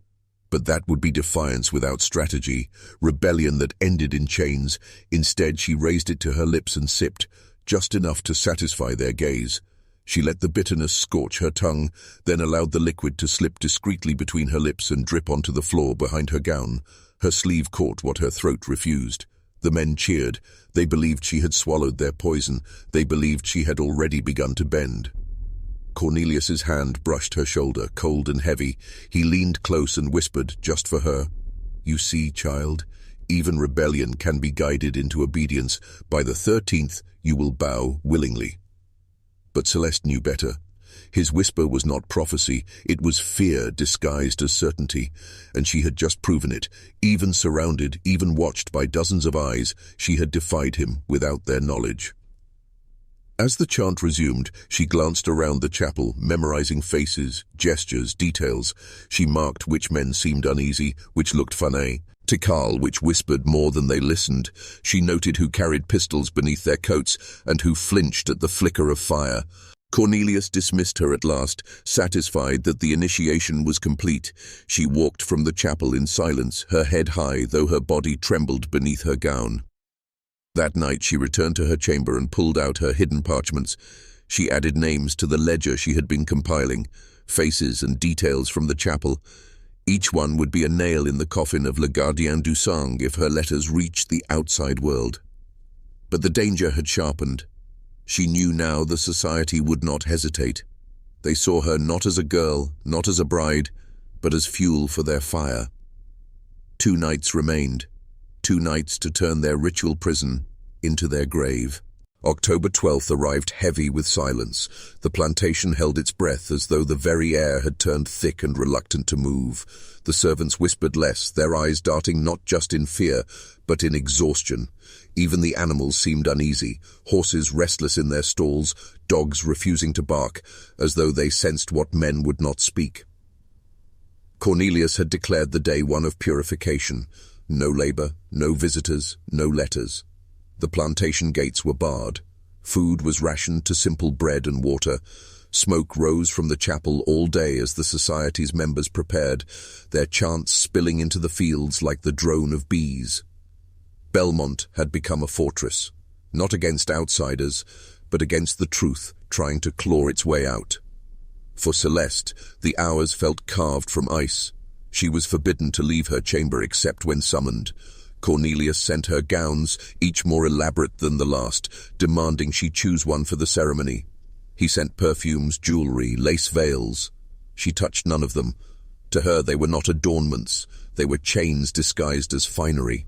But that would be defiance without strategy, rebellion that ended in chains. Instead, she raised it to her lips and sipped, just enough to satisfy their gaze. She let the bitterness scorch her tongue, then allowed the liquid to slip discreetly between her lips and drip onto the floor behind her gown. Her sleeve caught what her throat refused. The men cheered. They believed she had swallowed their poison. They believed she had already begun to bend. Cornelius's hand brushed her shoulder, cold and heavy. He leaned close and whispered, just for her, "You see, child, even rebellion can be guided into obedience. By the 13th, you will bow willingly." But Celeste knew better. His whisper was not prophecy, it was fear disguised as certainty, and she had just proven it. Even surrounded, even watched by dozens of eyes, she had defied him without their knowledge. As the chant resumed, she glanced around the chapel, memorizing faces, gestures, details. She marked which men seemed uneasy, which looked funny, which whispered more than they listened. She noted who carried pistols beneath their coats and who flinched at the flicker of fire. Cornelius dismissed her at last, satisfied that the initiation was complete. She walked from the chapel in silence, her head high, though her body trembled beneath her gown. That night she returned to her chamber and pulled out her hidden parchments. She added names to the ledger she had been compiling, faces and details from the chapel. Each one would be a nail in the coffin of Le Gardien du Sang if her letters reached the outside world. But the danger had sharpened. She knew now the society would not hesitate. They saw her not as a girl, not as a bride, but as fuel for their fire. 2 nights remained. 2 nights to turn their ritual prison into their grave. October 12th arrived heavy with silence. The plantation held its breath as though the very air had turned thick and reluctant to move. The servants whispered less, their eyes darting not just in fear, but in exhaustion. Even the animals seemed uneasy, horses restless in their stalls, dogs refusing to bark, as though they sensed what men would not speak. Cornelius had declared the day one of purification. No labor, no visitors, no letters. The plantation gates were barred. Food was rationed to simple bread and water. Smoke rose from the chapel all day as the society's members prepared, their chants spilling into the fields like the drone of bees. Belmont had become a fortress, not against outsiders, but against the truth trying to claw its way out. For Celeste, the hours felt carved from ice. She was forbidden to leave her chamber except when summoned. Cornelius sent her gowns, each more elaborate than the last, demanding she choose one for the ceremony. He sent perfumes, jewelry, lace veils. She touched none of them. To her they were not adornments, they were chains disguised as finery.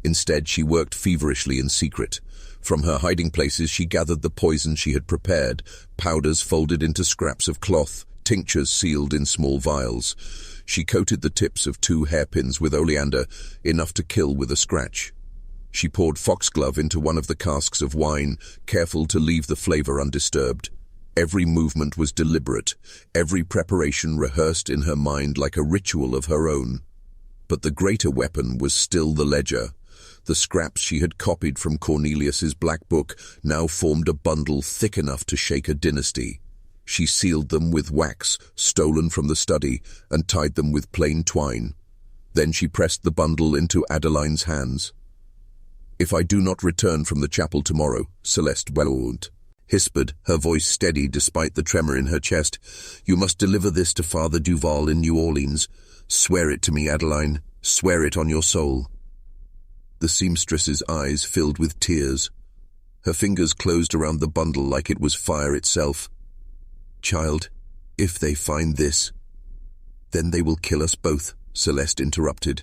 Instead, she worked feverishly in secret. From her hiding places she gathered the poison she had prepared, powders folded into scraps of cloth, tinctures sealed in small vials. She coated the tips of 2 hairpins with oleander, enough to kill with a scratch. She poured foxglove into one of the casks of wine, careful to leave the flavor undisturbed. Every movement was deliberate, every preparation rehearsed in her mind like a ritual of her own. But the greater weapon was still the ledger. The scraps she had copied from Cornelius's black book now formed a bundle thick enough to shake a dynasty. She sealed them with wax stolen from the study and tied them with plain twine. Then she pressed the bundle into Adeline's hands. "If I do not return from the chapel tomorrow," Celeste Belmont whispered, her voice steady despite the tremor in her chest, "you must deliver this to Father Duval in New Orleans. Swear it to me, Adeline. Swear it on your soul." The seamstress's eyes filled with tears. Her fingers closed around the bundle like it was fire itself. "Child, if they find this, then they will kill us both," Celeste interrupted.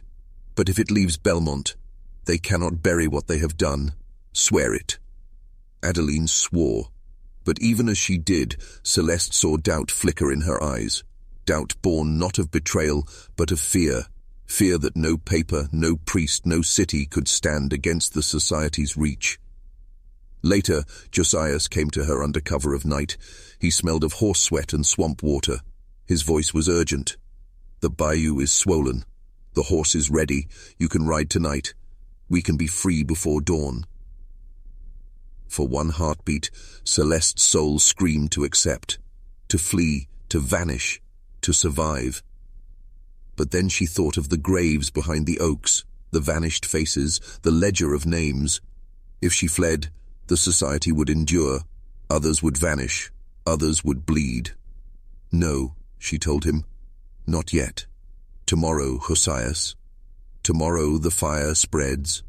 "But if it leaves Belmont, they cannot bury what they have done. Swear it." Adeline swore, but even as she did, Celeste saw doubt flicker in her eyes. Doubt born not of betrayal, but of fear. Fear that no paper, no priest, no city could stand against the society's reach. Later, Josias came to her under cover of night. He smelled of horse sweat and swamp water. His voice was urgent. "The bayou is swollen. The horse is ready. You can ride tonight. We can be free before dawn." For one heartbeat, Celeste's soul screamed to accept, to flee, to vanish, to survive. But then she thought of the graves behind the oaks, the vanished faces, the ledger of names. If she fled, the society would endure. Others would vanish. Others would bleed. "No," she told him. "Not yet. Tomorrow, Josias. Tomorrow the fire spreads."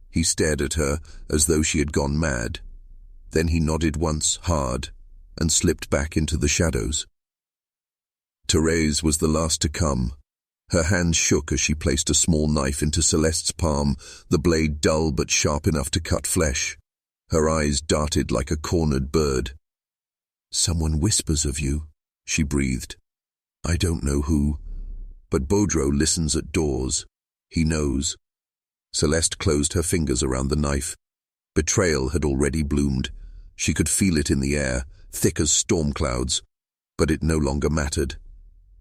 He stared at her as though she had gone mad. Then he nodded once, hard, and slipped back into the shadows. Therese was the last to come. Her hands shook as she placed a small knife into Celeste's palm, the blade dull but sharp enough to cut flesh. Her eyes darted like a cornered bird. "Someone whispers of you," she breathed. "I don't know who, but Baudreau listens at doors. He knows." Celeste closed her fingers around the knife. Betrayal had already bloomed. She could feel it in the air, thick as storm clouds, but it no longer mattered.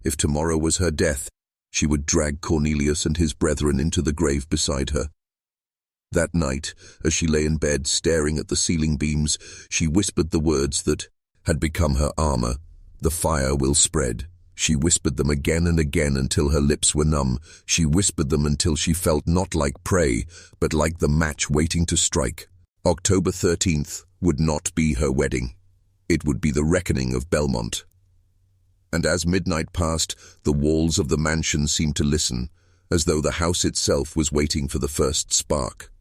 If tomorrow was her death, she would drag Cornelius and his brethren into the grave beside her. That night, as she lay in bed staring at the ceiling beams, she whispered the words that had become her armor. "The fire will spread." She whispered them again and again until her lips were numb. She whispered them until she felt not like prey, but like the match waiting to strike. October 13th would not be her wedding. It would be the reckoning of Belmont. And as midnight passed, the walls of the mansion seemed to listen, as though the house itself was waiting for the first spark.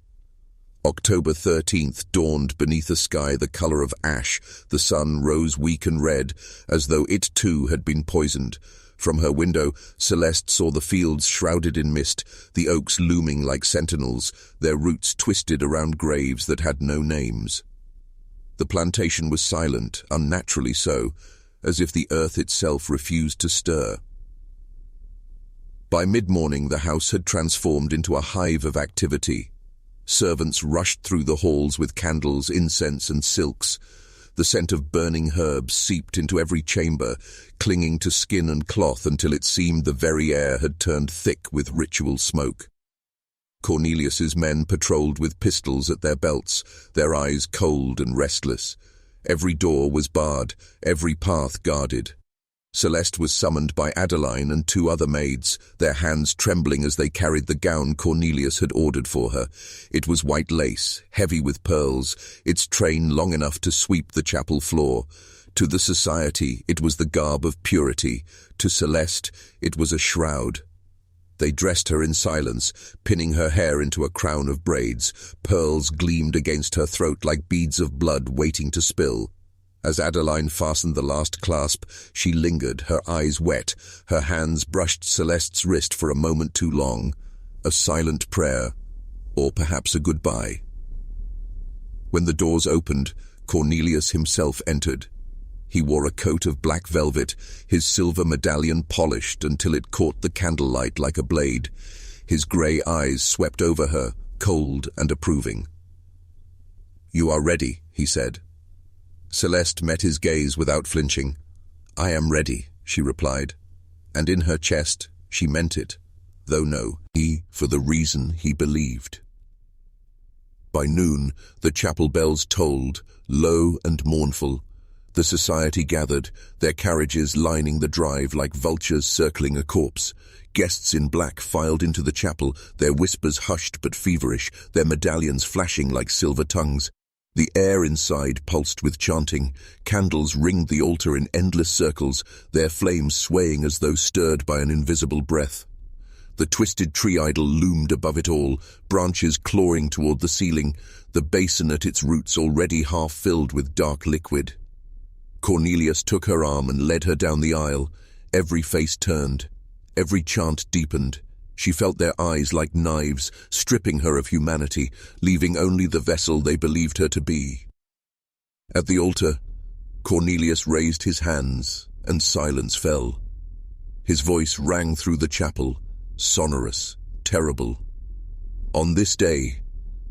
October 13th dawned beneath a sky the color of ash. The sun rose weak and red, as though it too had been poisoned. From her window, Celeste saw the fields shrouded in mist, the oaks looming like sentinels, their roots twisted around graves that had no names. The plantation was silent, unnaturally so, as if the earth itself refused to stir. By mid-morning, the house had transformed into a hive of activity. Servants rushed through the halls with candles, incense, and silks. The scent of burning herbs seeped into every chamber, clinging to skin and cloth until it seemed the very air had turned thick with ritual smoke. Cornelius's men patrolled with pistols at their belts, their eyes cold and restless. Every door was barred, every path guarded. Celeste was summoned by Adeline and two other maids, their hands trembling as they carried the gown Cornelius had ordered for her. It was white lace, heavy with pearls, its train long enough to sweep the chapel floor. To the society, it was the garb of purity. To Celeste, it was a shroud. They dressed her in silence, pinning her hair into a crown of braids. Pearls gleamed against her throat like beads of blood waiting to spill. As Adeline fastened the last clasp, she lingered, her eyes wet. Her hands brushed Celeste's wrist for a moment too long. A silent prayer, or perhaps a goodbye. When the doors opened, Cornelius himself entered. He wore a coat of black velvet, his silver medallion polished until it caught the candlelight like a blade. His grey eyes swept over her, cold and approving. "You are ready," he said. Celeste met his gaze without flinching. "I am ready," she replied, and in her chest she meant it, though no, he for the reason he believed. By noon, the chapel bells tolled, low and mournful. The society gathered, their carriages lining the drive like vultures circling a corpse. Guests in black filed into the chapel, their whispers hushed but feverish, their medallions flashing like silver tongues. The air inside pulsed with chanting. Candles ringed the altar in endless circles, their flames swaying as though stirred by an invisible breath. The twisted tree idol loomed above it all, branches clawing toward the ceiling, the basin at its roots already half filled with dark liquid. Cornelius took her arm and led her down the aisle. Every face turned, every chant deepened. She felt their eyes like knives, stripping her of humanity, leaving only the vessel they believed her to be. At the altar, Cornelius raised his hands, and silence fell. His voice rang through the chapel, sonorous, terrible. On this day,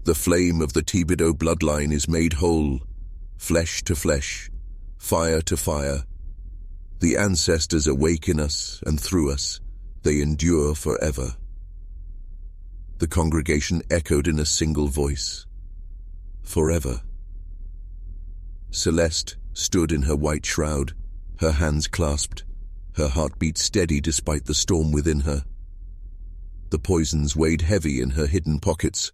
the flame of the Thibodeau bloodline is made whole, flesh to flesh, fire to fire. The ancestors awake in us and through us. They endure forever. The congregation echoed in a single voice. Forever. Celeste stood in her white shroud, her hands clasped, her heartbeat steady despite the storm within her. The poisons weighed heavy in her hidden pockets.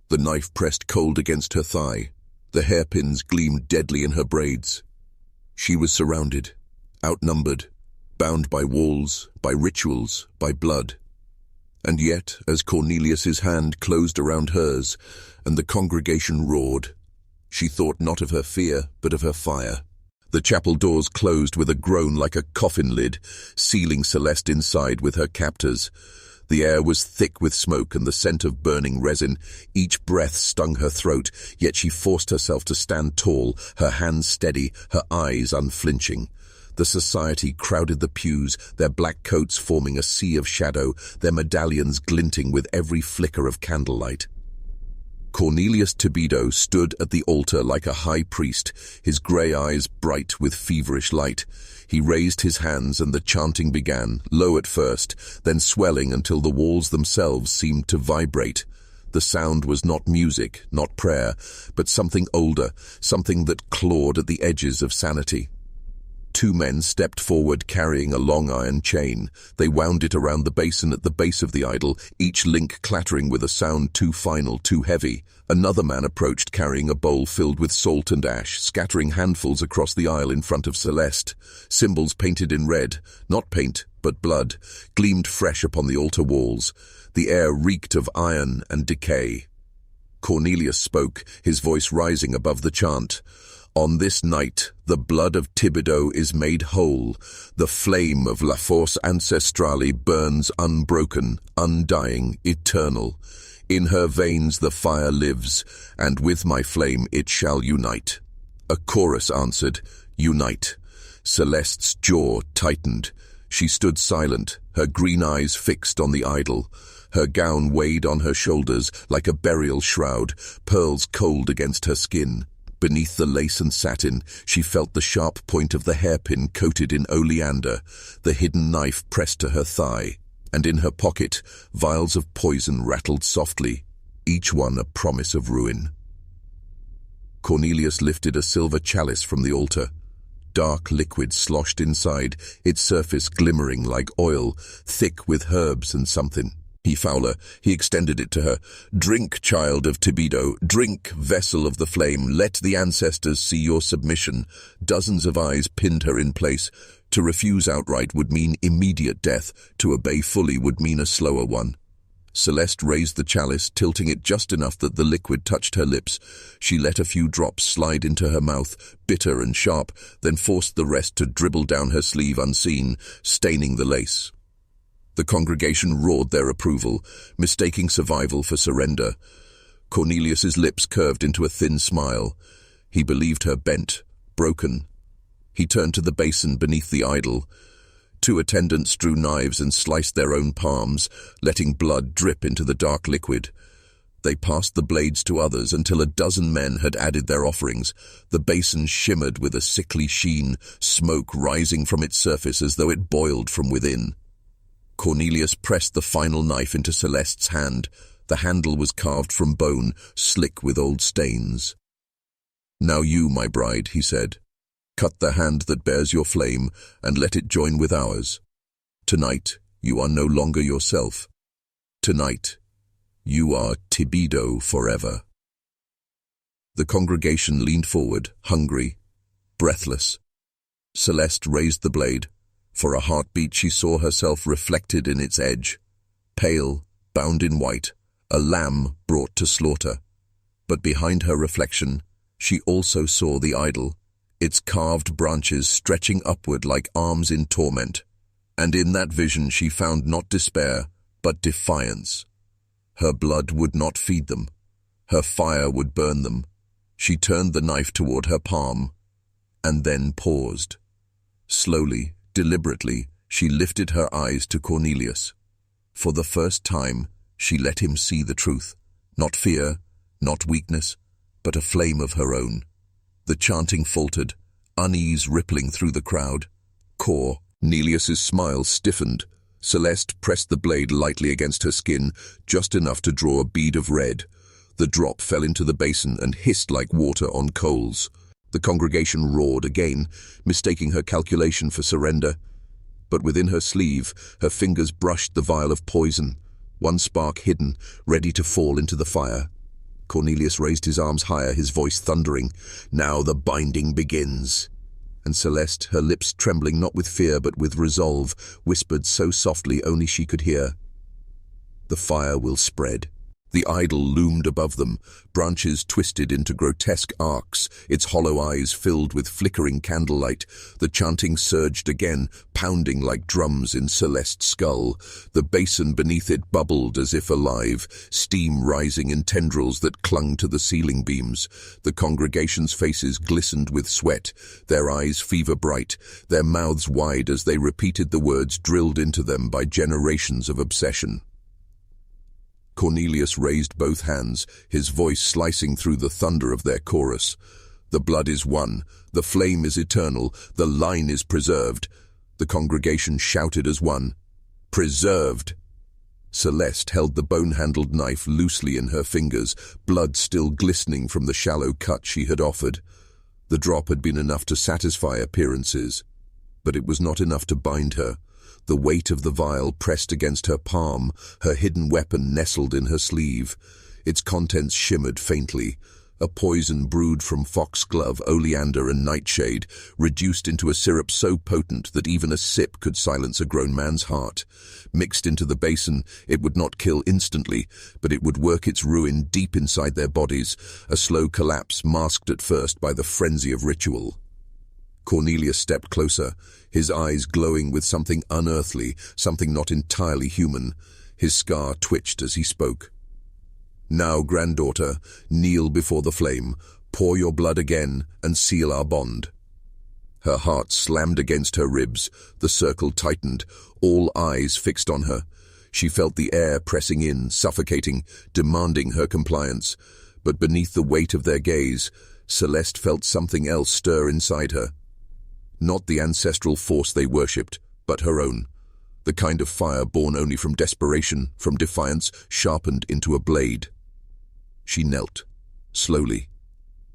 The knife pressed cold against her thigh. The hairpins gleamed deadly in her braids. She was surrounded, outnumbered, bound by walls, by rituals, by blood. And yet, as Cornelius's hand closed around hers, and the congregation roared, she thought not of her fear, but of her fire. The chapel doors closed with a groan like a coffin lid, sealing Celeste inside with her captors. The air was thick with smoke and the scent of burning resin. Each breath stung her throat, yet she forced herself to stand tall, her hands steady, her eyes unflinching. The society crowded the pews, their black coats forming a sea of shadow, their medallions glinting with every flicker of candlelight. Cornelius Thibodeau stood at the altar like a high priest, his grey eyes bright with feverish light. He raised his hands and the chanting began, low at first, then swelling until the walls themselves seemed to vibrate. The sound was not music, not prayer, but something older, something that clawed at the edges of sanity. Two men stepped forward carrying a long iron chain. They wound it around the basin at the base of the idol, each link clattering with a sound too final, too heavy. Another man approached carrying a bowl filled with salt and ash, scattering handfuls across the aisle in front of Celeste. Symbols painted in red, not paint, but blood, gleamed fresh upon the altar walls. The air reeked of iron and decay. Cornelius spoke, his voice rising above the chant. On this night, the blood of Thibodeau is made whole. The flame of La Force Ancestrale burns unbroken, undying, eternal. In her veins the fire lives, and with my flame it shall unite. A chorus answered, Unite. Celeste's jaw tightened. She stood silent, her green eyes fixed on the idol. Her gown weighed on her shoulders like a burial shroud, pearls cold against her skin. Beneath the lace and satin, she felt the sharp point of the hairpin coated in oleander, the hidden knife pressed to her thigh, and in her pocket, vials of poison rattled softly, each one a promise of ruin. Cornelius lifted a silver chalice from the altar. Dark liquid sloshed inside, its surface glimmering like oil, thick with herbs and something. He extended it to her. Drink, child of Thibodeau, drink, vessel of the flame, let the ancestors see your submission. Dozens of eyes pinned her in place. To refuse outright would mean immediate death, to obey fully would mean a slower one. Celeste raised the chalice, tilting it just enough that the liquid touched her lips. She let a few drops slide into her mouth, bitter and sharp, then forced the rest to dribble down her sleeve unseen, staining the lace. The congregation roared their approval, mistaking survival for surrender. Cornelius's lips curved into a thin smile. He believed her bent, broken. He turned to the basin beneath the idol. Two attendants drew knives and sliced their own palms, letting blood drip into the dark liquid. They passed the blades to others until a dozen men had added their offerings. The basin shimmered with a sickly sheen, smoke rising from its surface as though it boiled from within. Cornelius pressed the final knife into Celeste's hand. The handle was carved from bone, slick with old stains. "Now you, my bride," he said, "cut the hand that bears your flame and let it join with ours. Tonight, you are no longer yourself. Tonight, you are Tibido forever." The congregation leaned forward, hungry, breathless. Celeste raised the blade. For a heartbeat she saw herself reflected in its edge. Pale, bound in white, a lamb brought to slaughter. But behind her reflection, she also saw the idol, its carved branches stretching upward like arms in torment. And in that vision she found not despair, but defiance. Her blood would not feed them. Her fire would burn them. She turned the knife toward her palm, and then paused. Slowly, deliberately, she lifted her eyes to Cornelius. For the first time, she let him see the truth. Not fear, not weakness, but a flame of her own. The chanting faltered, unease rippling through the crowd. Cornelius's smile stiffened. Celeste pressed the blade lightly against her skin, just enough to draw a bead of red. The drop fell into the basin and hissed like water on coals. The congregation roared again, mistaking her calculation for surrender. But within her sleeve, her fingers brushed the vial of poison, one spark hidden, ready to fall into the fire. Cornelius raised his arms higher, his voice thundering. "Now the binding begins." And Celeste, her lips trembling not with fear but with resolve, whispered so softly only she could hear, "The fire will spread." The idol loomed above them, branches twisted into grotesque arcs, its hollow eyes filled with flickering candlelight. The chanting surged again, pounding like drums in Celeste's skull. The basin beneath it bubbled as if alive, steam rising in tendrils that clung to the ceiling beams. The congregation's faces glistened with sweat, their eyes fever-bright, their mouths wide as they repeated the words drilled into them by generations of obsession. Cornelius raised both hands, his voice slicing through the thunder of their chorus. "The blood is one, the flame is eternal, the line is preserved." The congregation shouted as one. "Preserved!" Celeste held the bone-handled knife loosely in her fingers, blood still glistening from the shallow cut she had offered. The drop had been enough to satisfy appearances, but it was not enough to bind her. The weight of the vial pressed against her palm, her hidden weapon nestled in her sleeve. Its contents shimmered faintly, a poison brewed from foxglove, oleander, and nightshade, reduced into a syrup so potent that even a sip could silence a grown man's heart. Mixed into the basin, it would not kill instantly, but it would work its ruin deep inside their bodies, a slow collapse masked at first by the frenzy of ritual. Cornelius stepped closer, his eyes glowing with something unearthly, something not entirely human. His scar twitched as he spoke. "Now, granddaughter, kneel before the flame, pour your blood again, and seal our bond." Her heart slammed against her ribs, the circle tightened, all eyes fixed on her. She felt the air pressing in, suffocating, demanding her compliance. But beneath the weight of their gaze, Celeste felt something else stir inside her. Not the ancestral force they worshipped, but her own. The kind of fire born only from desperation, from defiance, sharpened into a blade. She knelt, slowly,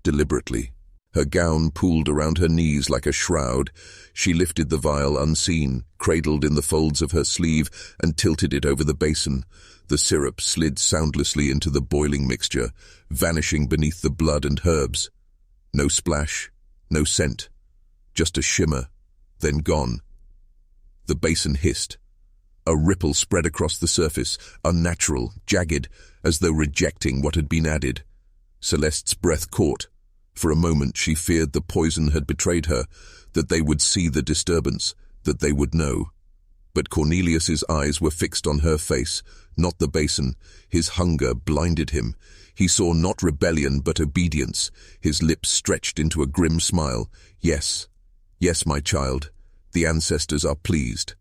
deliberately. Her gown pooled around her knees like a shroud. She lifted the vial unseen, cradled in the folds of her sleeve, and tilted it over the basin. The syrup slid soundlessly into the boiling mixture, vanishing beneath the blood and herbs. No splash, no scent. Just a shimmer, then gone. The basin hissed. A ripple spread across the surface, unnatural, jagged, as though rejecting what had been added. Celeste's breath caught. For a moment she feared the poison had betrayed her, that they would see the disturbance, that they would know. But Cornelius's eyes were fixed on her face, not the basin. His hunger blinded him. He saw not rebellion but obedience. His lips stretched into a grim smile. "Yes. Yes, my child, the ancestors are pleased."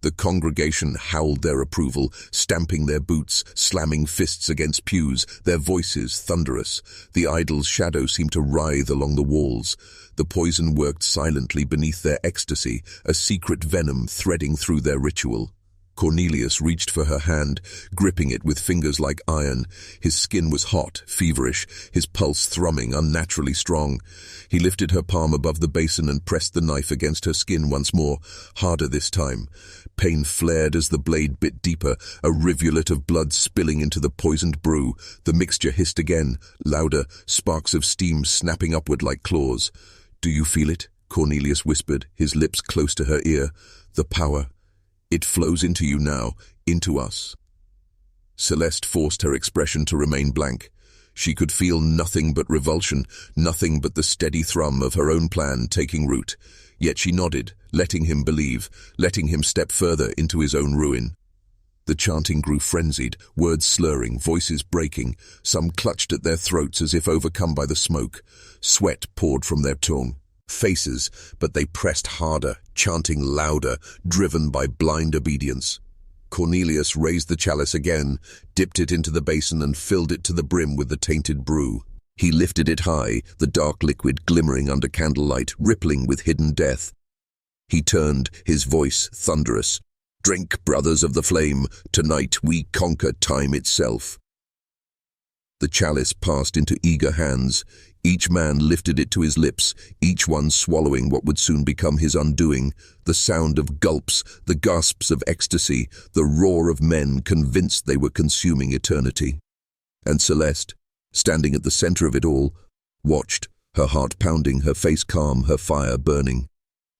The congregation howled their approval, stamping their boots, slamming fists against pews, their voices thunderous. The idol's shadow seemed to writhe along the walls. The poison worked silently beneath their ecstasy, a secret venom threading through their ritual. Cornelius reached for her hand, gripping it with fingers like iron. His skin was hot, feverish, his pulse thrumming, unnaturally strong. He lifted her palm above the basin and pressed the knife against her skin once more, harder this time. Pain flared as the blade bit deeper, a rivulet of blood spilling into the poisoned brew. The mixture hissed again, louder, sparks of steam snapping upward like claws. "Do you feel it?" Cornelius whispered, his lips close to her ear. "The power. It flows into you now, into us." Celeste forced her expression to remain blank. She could feel nothing but revulsion, nothing but the steady thrum of her own plan taking root. Yet she nodded, letting him believe, letting him step further into his own ruin. The chanting grew frenzied, words slurring, voices breaking. Some clutched at their throats as if overcome by the smoke. Sweat poured from their tongue. Faces, but they pressed harder, chanting louder, driven by blind obedience. Cornelius raised the chalice again, dipped it into the basin and filled it to the brim with the tainted brew. He lifted it high, the dark liquid glimmering under candlelight, rippling with hidden death. He turned, his voice thunderous. "Drink, brothers of the flame. Tonight we conquer time itself." The chalice passed into eager hands. Each man lifted it to his lips, each one swallowing what would soon become his undoing. The sound of gulps, the gasps of ecstasy, the roar of men convinced they were consuming eternity. And Celeste, standing at the center of it all, watched, her heart pounding, her face calm, her fire burning.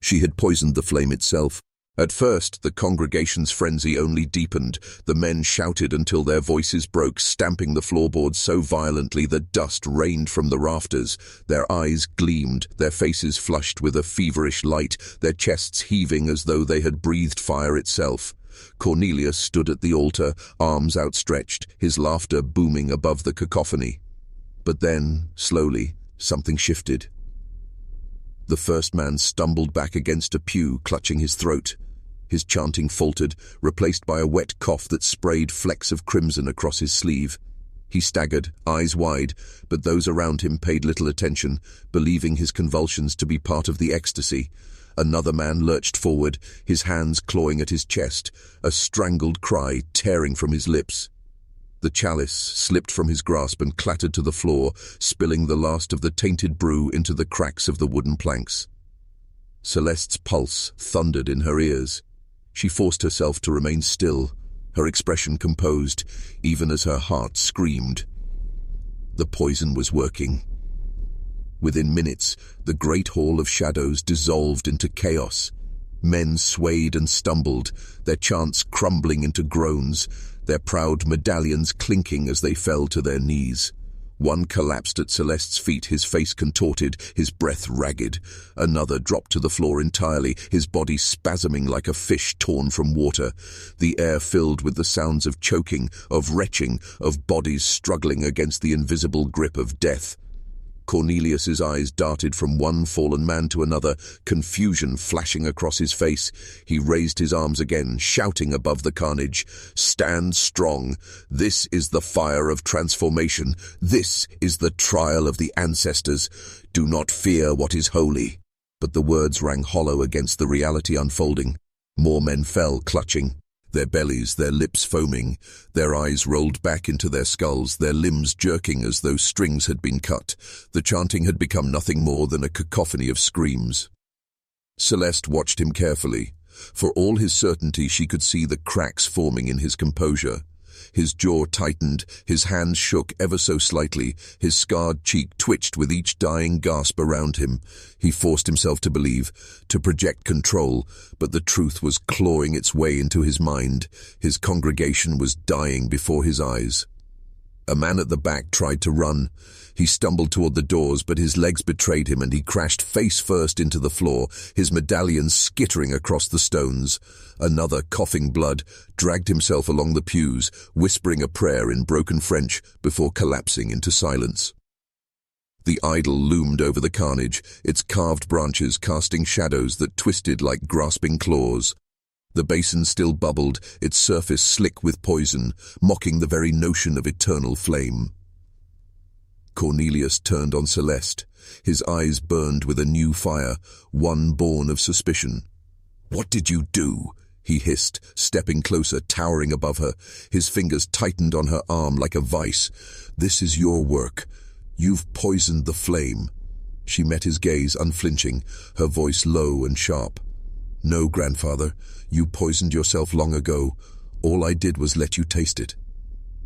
She had poisoned the flame itself. At first, the congregation's frenzy only deepened. The men shouted until their voices broke, stamping the floorboards so violently that dust rained from the rafters. Their eyes gleamed, their faces flushed with a feverish light, their chests heaving as though they had breathed fire itself. Cornelius stood at the altar, arms outstretched, his laughter booming above the cacophony. But then, slowly, something shifted. The first man stumbled back against a pew, clutching his throat. His chanting faltered, replaced by a wet cough that sprayed flecks of crimson across his sleeve. He staggered, eyes wide, but those around him paid little attention, believing his convulsions to be part of the ecstasy. Another man lurched forward, his hands clawing at his chest, a strangled cry tearing from his lips. The chalice slipped from his grasp and clattered to the floor, spilling the last of the tainted brew into the cracks of the wooden planks. Celeste's pulse thundered in her ears. She forced herself to remain still, her expression composed, even as her heart screamed. The poison was working. Within minutes, the great hall of shadows dissolved into chaos. Men swayed and stumbled, their chants crumbling into groans, their proud medallions clinking as they fell to their knees. One collapsed at Celeste's feet, his face contorted, his breath ragged. Another dropped to the floor entirely, his body spasming like a fish torn from water. The air filled with the sounds of choking, of retching, of bodies struggling against the invisible grip of death. Cornelius's eyes darted from one fallen man to another, confusion flashing across his face. He raised his arms again, shouting above the carnage, "Stand strong. This is the fire of transformation. This is the trial of the ancestors. Do not fear what is holy." But the words rang hollow against the reality unfolding. More men fell, clutching, their bellies, their lips foaming, their eyes rolled back into their skulls, their limbs jerking as though strings had been cut. The chanting had become nothing more than a cacophony of screams. Celeste watched him carefully. For all his certainty, she could see the cracks forming in his composure. His jaw tightened, his hands shook ever so slightly, his scarred cheek twitched with each dying gasp around him. He forced himself to believe, to project control, but the truth was clawing its way into his mind. His congregation was dying before his eyes. A man at the back tried to run. He stumbled toward the doors, but his legs betrayed him and he crashed face first into the floor, his medallions skittering across the stones. Another, coughing blood, dragged himself along the pews, whispering a prayer in broken French before collapsing into silence. The idol loomed over the carnage, its carved branches casting shadows that twisted like grasping claws. The basin still bubbled, its surface slick with poison, mocking the very notion of eternal flame. Cornelius turned on Celeste. His eyes burned with a new fire, one born of suspicion. "What did you do?" he hissed, stepping closer, towering above her. His fingers tightened on her arm like a vice. "This is your work. You've poisoned the flame." She met his gaze, unflinching, her voice low and sharp. "No, grandfather, you poisoned yourself long ago. All I did was let you taste it."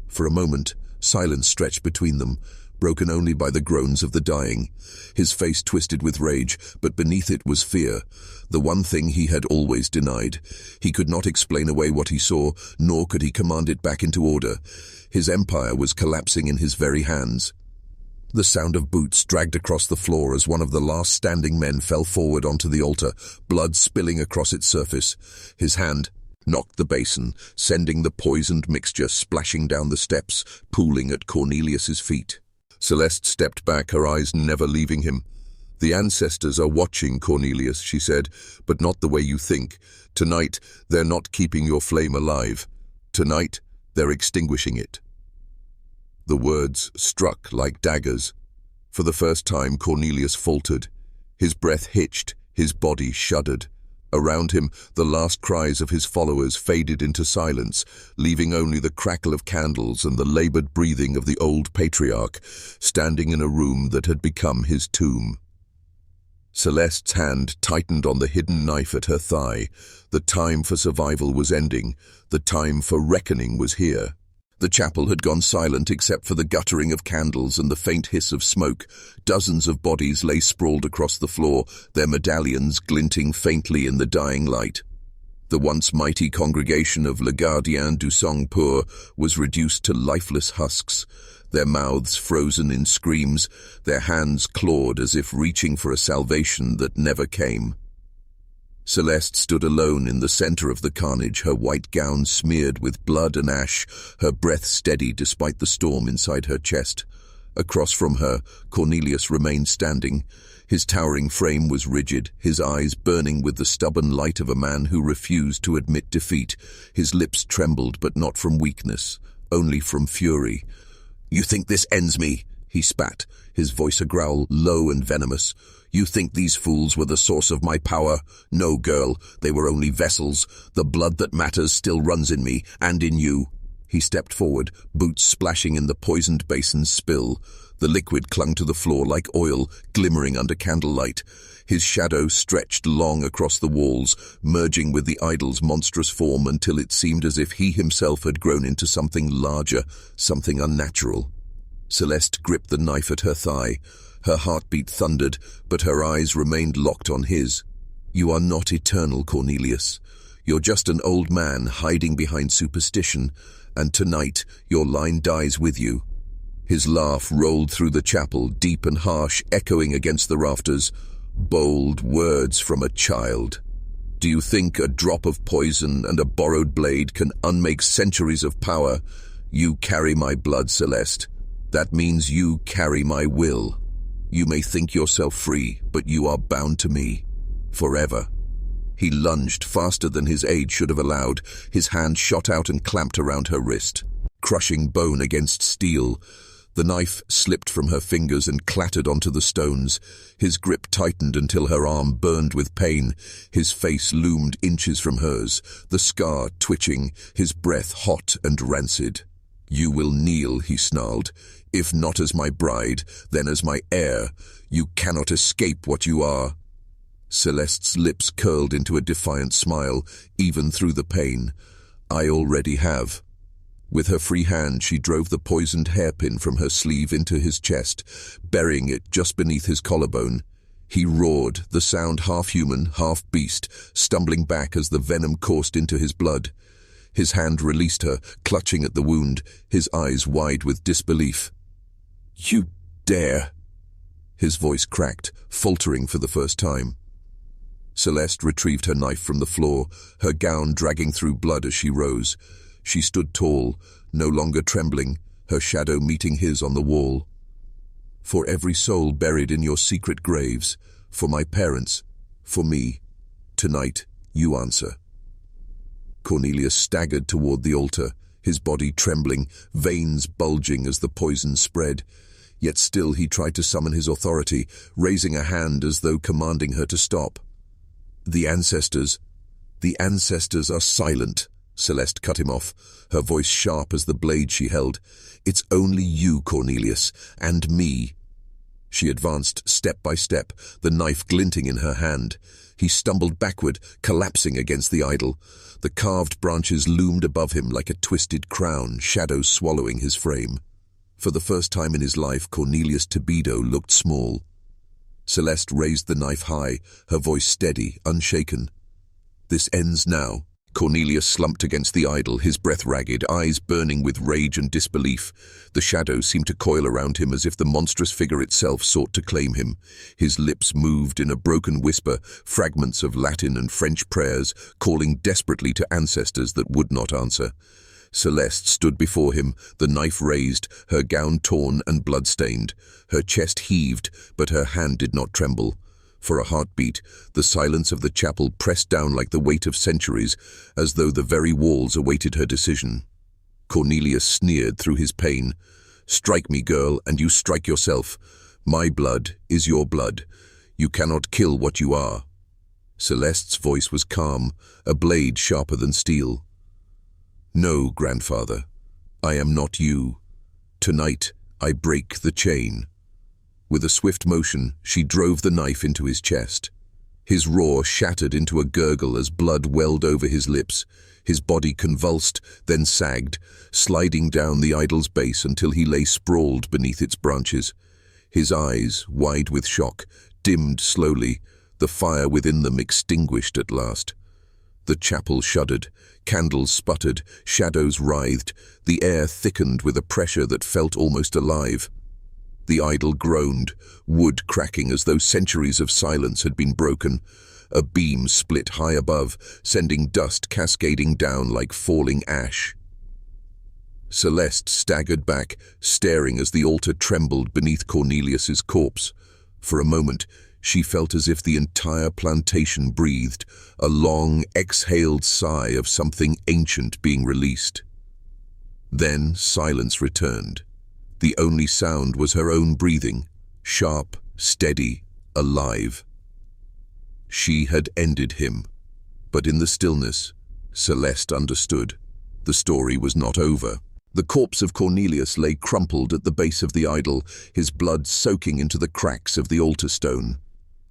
For a moment, silence stretched between them, broken only by the groans of the dying. His face twisted with rage, but beneath it was fear, the one thing he had always denied. He could not explain away what he saw, nor could he command it back into order. His empire was collapsing in his very hands. The sound of boots dragged across the floor as one of the last standing men fell forward onto the altar, blood spilling across its surface. His hand knocked the basin, sending the poisoned mixture splashing down the steps, pooling at Cornelius's feet. Celeste stepped back, her eyes never leaving him. "The ancestors are watching, Cornelius," she said, "but not the way you think. Tonight, they're not keeping your flame alive. Tonight, they're extinguishing it." The words struck like daggers. For the first time, Cornelius faltered. His breath hitched, his body shuddered. Around him, the last cries of his followers faded into silence, leaving only the crackle of candles and the labored breathing of the old patriarch, standing in a room that had become his tomb. Celeste's hand tightened on the hidden knife at her thigh. The time for survival was ending. The time for reckoning was here. The chapel had gone silent except for the guttering of candles and the faint hiss of smoke. Dozens of bodies lay sprawled across the floor, their medallions glinting faintly in the dying light. The once mighty congregation of Le Gardien du Sang Pur was reduced to lifeless husks, their mouths frozen in screams, their hands clawed as if reaching for a salvation that never came. Celeste stood alone in the center of the carnage, her white gown smeared with blood and ash, her breath steady despite the storm inside her chest. Across from her, Cornelius remained standing. His towering frame was rigid, his eyes burning with the stubborn light of a man who refused to admit defeat. His lips trembled, but not from weakness, only from fury. "You think this ends me?" he spat, his voice a growl, low and venomous. "You think these fools were the source of my power? No, girl, they were only vessels. The blood that matters still runs in me, and in you." He stepped forward, boots splashing in the poisoned basin's spill. The liquid clung to the floor like oil, glimmering under candlelight. His shadow stretched long across the walls, merging with the idol's monstrous form until it seemed as if he himself had grown into something larger, something unnatural. Celeste gripped the knife at her thigh. Her heartbeat thundered, but her eyes remained locked on his. "You are not eternal, Cornelius. You're just an old man hiding behind superstition, and tonight your line dies with you." His laugh rolled through the chapel, deep and harsh, echoing against the rafters. Bold words from a child. "Do you think a drop of poison and a borrowed blade can unmake centuries of power? You carry my blood, Celeste. That means you carry my will. You may think yourself free, but you are bound to me. Forever." He lunged faster than his age should have allowed. His hand shot out and clamped around her wrist, crushing bone against steel. The knife slipped from her fingers and clattered onto the stones. His grip tightened until her arm burned with pain. His face loomed inches from hers, the scar twitching, his breath hot and rancid. "You will kneel," he snarled. "If not as my bride, then as my heir. You cannot escape what you are." Celeste's lips curled into a defiant smile, even through the pain. "I already have." With her free hand, she drove the poisoned hairpin from her sleeve into his chest, burying it just beneath his collarbone. He roared, the sound half human, half beast, stumbling back as the venom coursed into his blood. His hand released her, clutching at the wound, his eyes wide with disbelief. "You dare!" His voice cracked, faltering for the first time. Celeste retrieved her knife from the floor, her gown dragging through blood as she rose. She stood tall, no longer trembling, her shadow meeting his on the wall. "For every soul buried in your secret graves, for my parents, for me, tonight you answer." Cornelius staggered toward the altar, his body trembling, veins bulging as the poison spread. Yet still he tried to summon his authority, raising a hand as though commanding her to stop. "The ancestors, "The ancestors are silent," Celeste cut him off, her voice sharp as the blade she held. "It's only you, Cornelius, and me." She advanced step by step, the knife glinting in her hand. He stumbled backward, collapsing against the idol. The carved branches loomed above him like a twisted crown, shadows swallowing his frame. For the first time in his life, Cornelius Tobido looked small. Celeste raised the knife high, her voice steady, unshaken. "This ends now." Cornelius slumped against the idol, his breath ragged, eyes burning with rage and disbelief. The shadows seemed to coil around him as if the monstrous figure itself sought to claim him. His lips moved in a broken whisper, fragments of Latin and French prayers, calling desperately to ancestors that would not answer. Celeste stood before him, the knife raised, her gown torn and blood-stained. Her chest heaved, but her hand did not tremble. For a heartbeat, the silence of the chapel pressed down like the weight of centuries, as though the very walls awaited her decision. Cornelius sneered through his pain. "Strike me, girl, and you strike yourself. My blood is your blood. You cannot kill what you are." Celeste's voice was calm, a blade sharper than steel. "No, grandfather, I am not you. Tonight I break the chain." With a swift motion, she drove the knife into his chest. His roar shattered into a gurgle as blood welled over his lips. His body convulsed, then sagged, sliding down the idol's base until he lay sprawled beneath its branches. His eyes, wide with shock, dimmed slowly, the fire within them extinguished at last. The chapel shuddered, candles sputtered, shadows writhed, the air thickened with a pressure that felt almost alive. The idol groaned, wood cracking as though centuries of silence had been broken. A beam split high above, sending dust cascading down like falling ash. Celeste staggered back, staring as the altar trembled beneath Cornelius's corpse. For a moment, she felt as if the entire plantation breathed, a long, exhaled sigh of something ancient being released. Then silence returned. The only sound was her own breathing, sharp, steady, alive. She had ended him. But in the stillness, Celeste understood. The story was not over. The corpse of Cornelius lay crumpled at the base of the idol, his blood soaking into the cracks of the altar stone.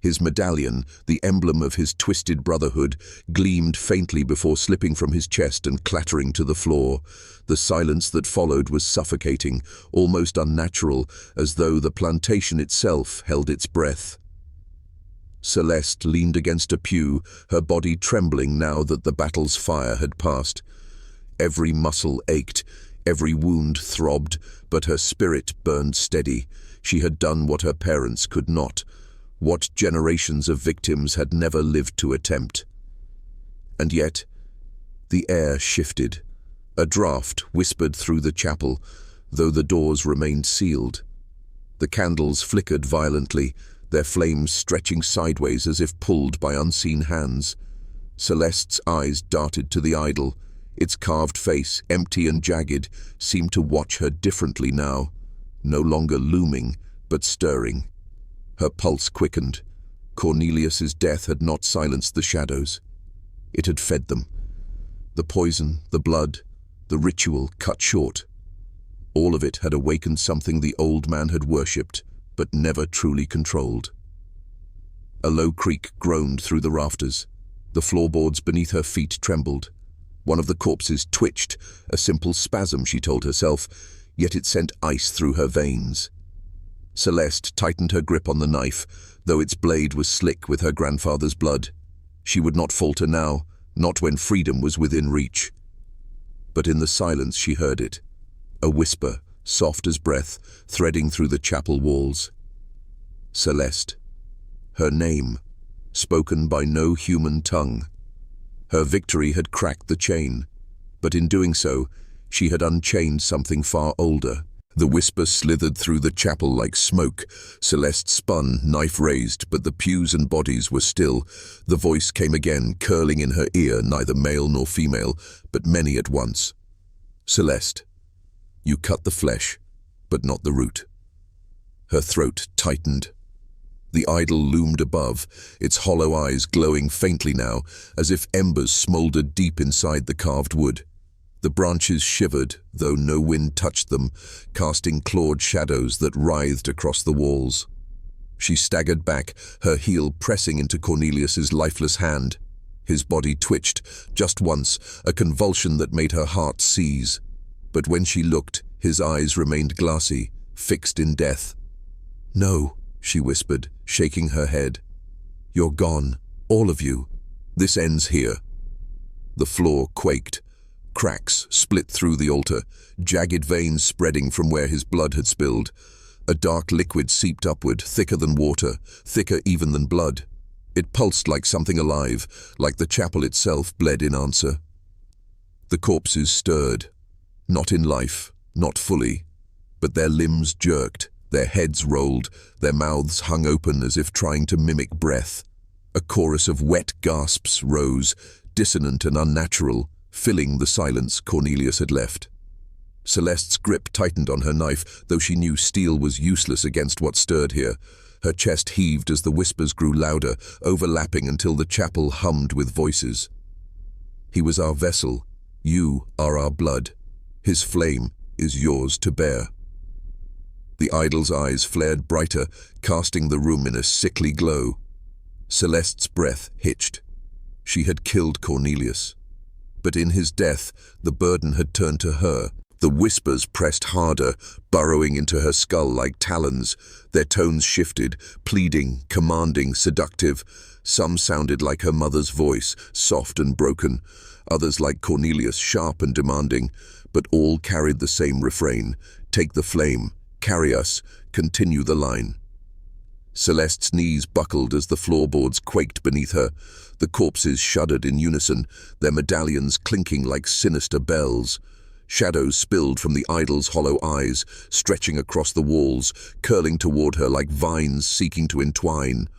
His medallion, the emblem of his twisted brotherhood, gleamed faintly before slipping from his chest and clattering to the floor. The silence that followed was suffocating, almost unnatural, as though the plantation itself held its breath. Celeste leaned against a pew, her body trembling now that the battle's fire had passed. Every muscle ached, every wound throbbed, but her spirit burned steady. She had done what her parents could not, what generations of victims had never lived to attempt. And yet, the air shifted. A draught whispered through the chapel, though the doors remained sealed. The candles flickered violently, their flames stretching sideways as if pulled by unseen hands. Celeste's eyes darted to the idol. Its carved face, empty and jagged, seemed to watch her differently now, no longer looming, but stirring. Her pulse quickened. Cornelius's death had not silenced the shadows. It had fed them. The poison, the blood, the ritual cut short. All of it had awakened something the old man had worshipped, but never truly controlled. A low creak groaned through the rafters. The floorboards beneath her feet trembled. One of the corpses twitched, a simple spasm, she told herself, yet it sent ice through her veins. Celeste tightened her grip on the knife, though its blade was slick with her grandfather's blood. She would not falter now, not when freedom was within reach. But in the silence she heard it, a whisper, soft as breath, threading through the chapel walls. Celeste. Her name, spoken by no human tongue. Her victory had cracked the chain, but in doing so, she had unchained something far older. The whisper slithered through the chapel like smoke. Celeste spun, knife raised, but the pews and bodies were still. The voice came again, curling in her ear, neither male nor female, but many at once. "Celeste, you cut the flesh, but not the root." Her throat tightened. The idol loomed above, its hollow eyes glowing faintly now, as if embers smoldered deep inside the carved wood. The branches shivered, though no wind touched them, casting clawed shadows that writhed across the walls. She staggered back, her heel pressing into Cornelius's lifeless hand. His body twitched, just once, a convulsion that made her heart seize. But when she looked, his eyes remained glassy, fixed in death. "No," she whispered, shaking her head. "You're gone, all of you. This ends here." The floor quaked. Cracks split through the altar, jagged veins spreading from where his blood had spilled. A dark liquid seeped upward, thicker than water, thicker even than blood. It pulsed like something alive, like the chapel itself bled in answer. The corpses stirred. Not in life, not fully, but their limbs jerked, their heads rolled, their mouths hung open as if trying to mimic breath. A chorus of wet gasps rose, dissonant and unnatural, filling the silence Cornelius had left. Celeste's grip tightened on her knife, though she knew steel was useless against what stirred here. Her chest heaved as the whispers grew louder, overlapping until the chapel hummed with voices. "He was our vessel. You are our blood. His flame is yours to bear." The idol's eyes flared brighter, casting the room in a sickly glow. Celeste's breath hitched. She had killed Cornelius. But in his death, the burden had turned to her. The whispers pressed harder, burrowing into her skull like talons. Their tones shifted, pleading, commanding, seductive. Some sounded like her mother's voice, soft and broken. Others like Cornelius, sharp and demanding. But all carried the same refrain: "Take the flame, carry us, continue the line." Celeste's knees buckled as the floorboards quaked beneath her. The corpses shuddered in unison, their medallions clinking like sinister bells. Shadows spilled from the idol's hollow eyes, stretching across the walls, curling toward her like vines seeking to entwine.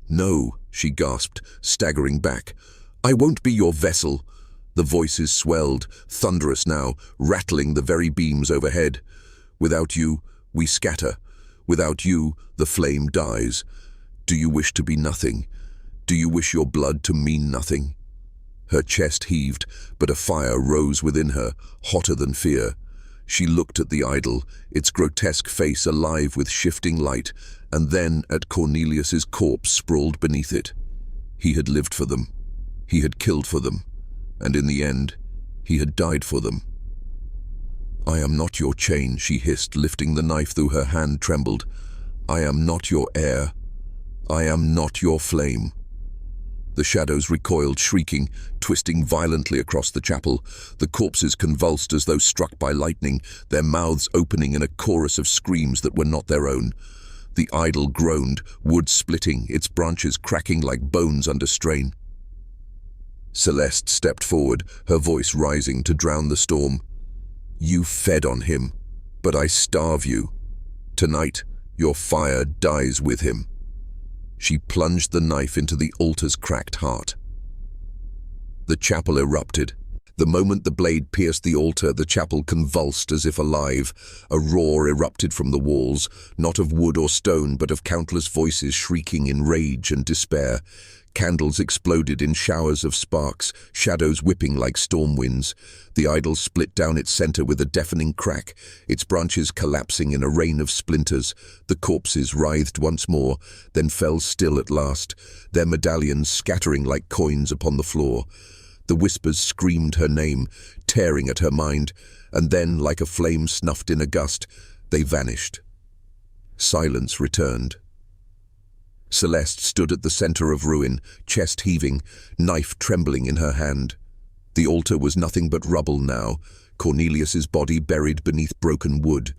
"No," she gasped, staggering back. "I won't be your vessel." The voices swelled, thunderous now, rattling the very beams overhead. "Without you, we scatter. Without you, the flame dies. Do you wish to be nothing? Do you wish your blood to mean nothing?" Her chest heaved, but a fire rose within her, hotter than fear. She looked at the idol, its grotesque face alive with shifting light, and then at Cornelius's corpse sprawled beneath it. He had lived for them. He had killed for them. And in the end, he had died for them. "I am not your chain," she hissed, lifting the knife though her hand trembled. "I am not your heir. I am not your flame." The shadows recoiled, shrieking, twisting violently across the chapel. The corpses convulsed as though struck by lightning, their mouths opening in a chorus of screams that were not their own. The idol groaned, wood splitting, its branches cracking like bones under strain. Celeste stepped forward, her voice rising to drown the storm. "You fed on him, but I starve you. Tonight, your fire dies with him." She plunged the knife into the altar's cracked heart. The chapel erupted. The moment the blade pierced the altar, the chapel convulsed as if alive. A roar erupted from the walls, not of wood or stone, but of countless voices shrieking in rage and despair. Candles exploded in showers of sparks, shadows whipping like storm winds. The idol split down its center with a deafening crack, its branches collapsing in a rain of splinters. The corpses writhed once more, then fell still at last, their medallions scattering like coins upon the floor. The whispers screamed her name, tearing at her mind, and then, like a flame snuffed in a gust, they vanished. Silence returned. Celeste stood at the center of ruin, chest heaving, knife trembling in her hand. The altar was nothing but rubble now, Cornelius's body buried beneath broken wood.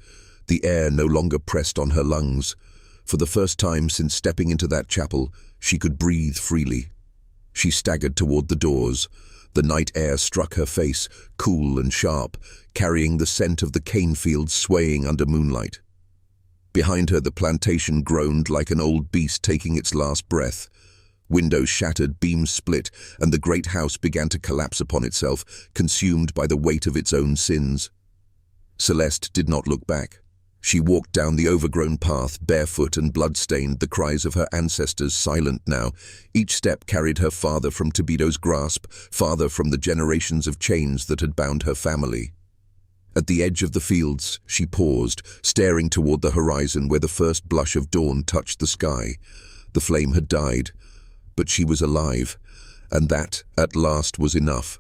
The air no longer pressed on her lungs. For the first time since stepping into that chapel, she could breathe freely. She staggered toward the doors. The night air struck her face, cool and sharp, carrying the scent of the cane fields swaying under moonlight. Behind her, the plantation groaned like an old beast taking its last breath. Windows shattered, beams split, and the great house began to collapse upon itself, consumed by the weight of its own sins. Celeste did not look back. She walked down the overgrown path, barefoot and blood-stained, the cries of her ancestors silent now. Each step carried her farther from Tobedo's grasp, farther from the generations of chains that had bound her family. At the edge of the fields, she paused, staring toward the horizon where the first blush of dawn touched the sky. The flame had died, but she was alive, and that, at last, was enough.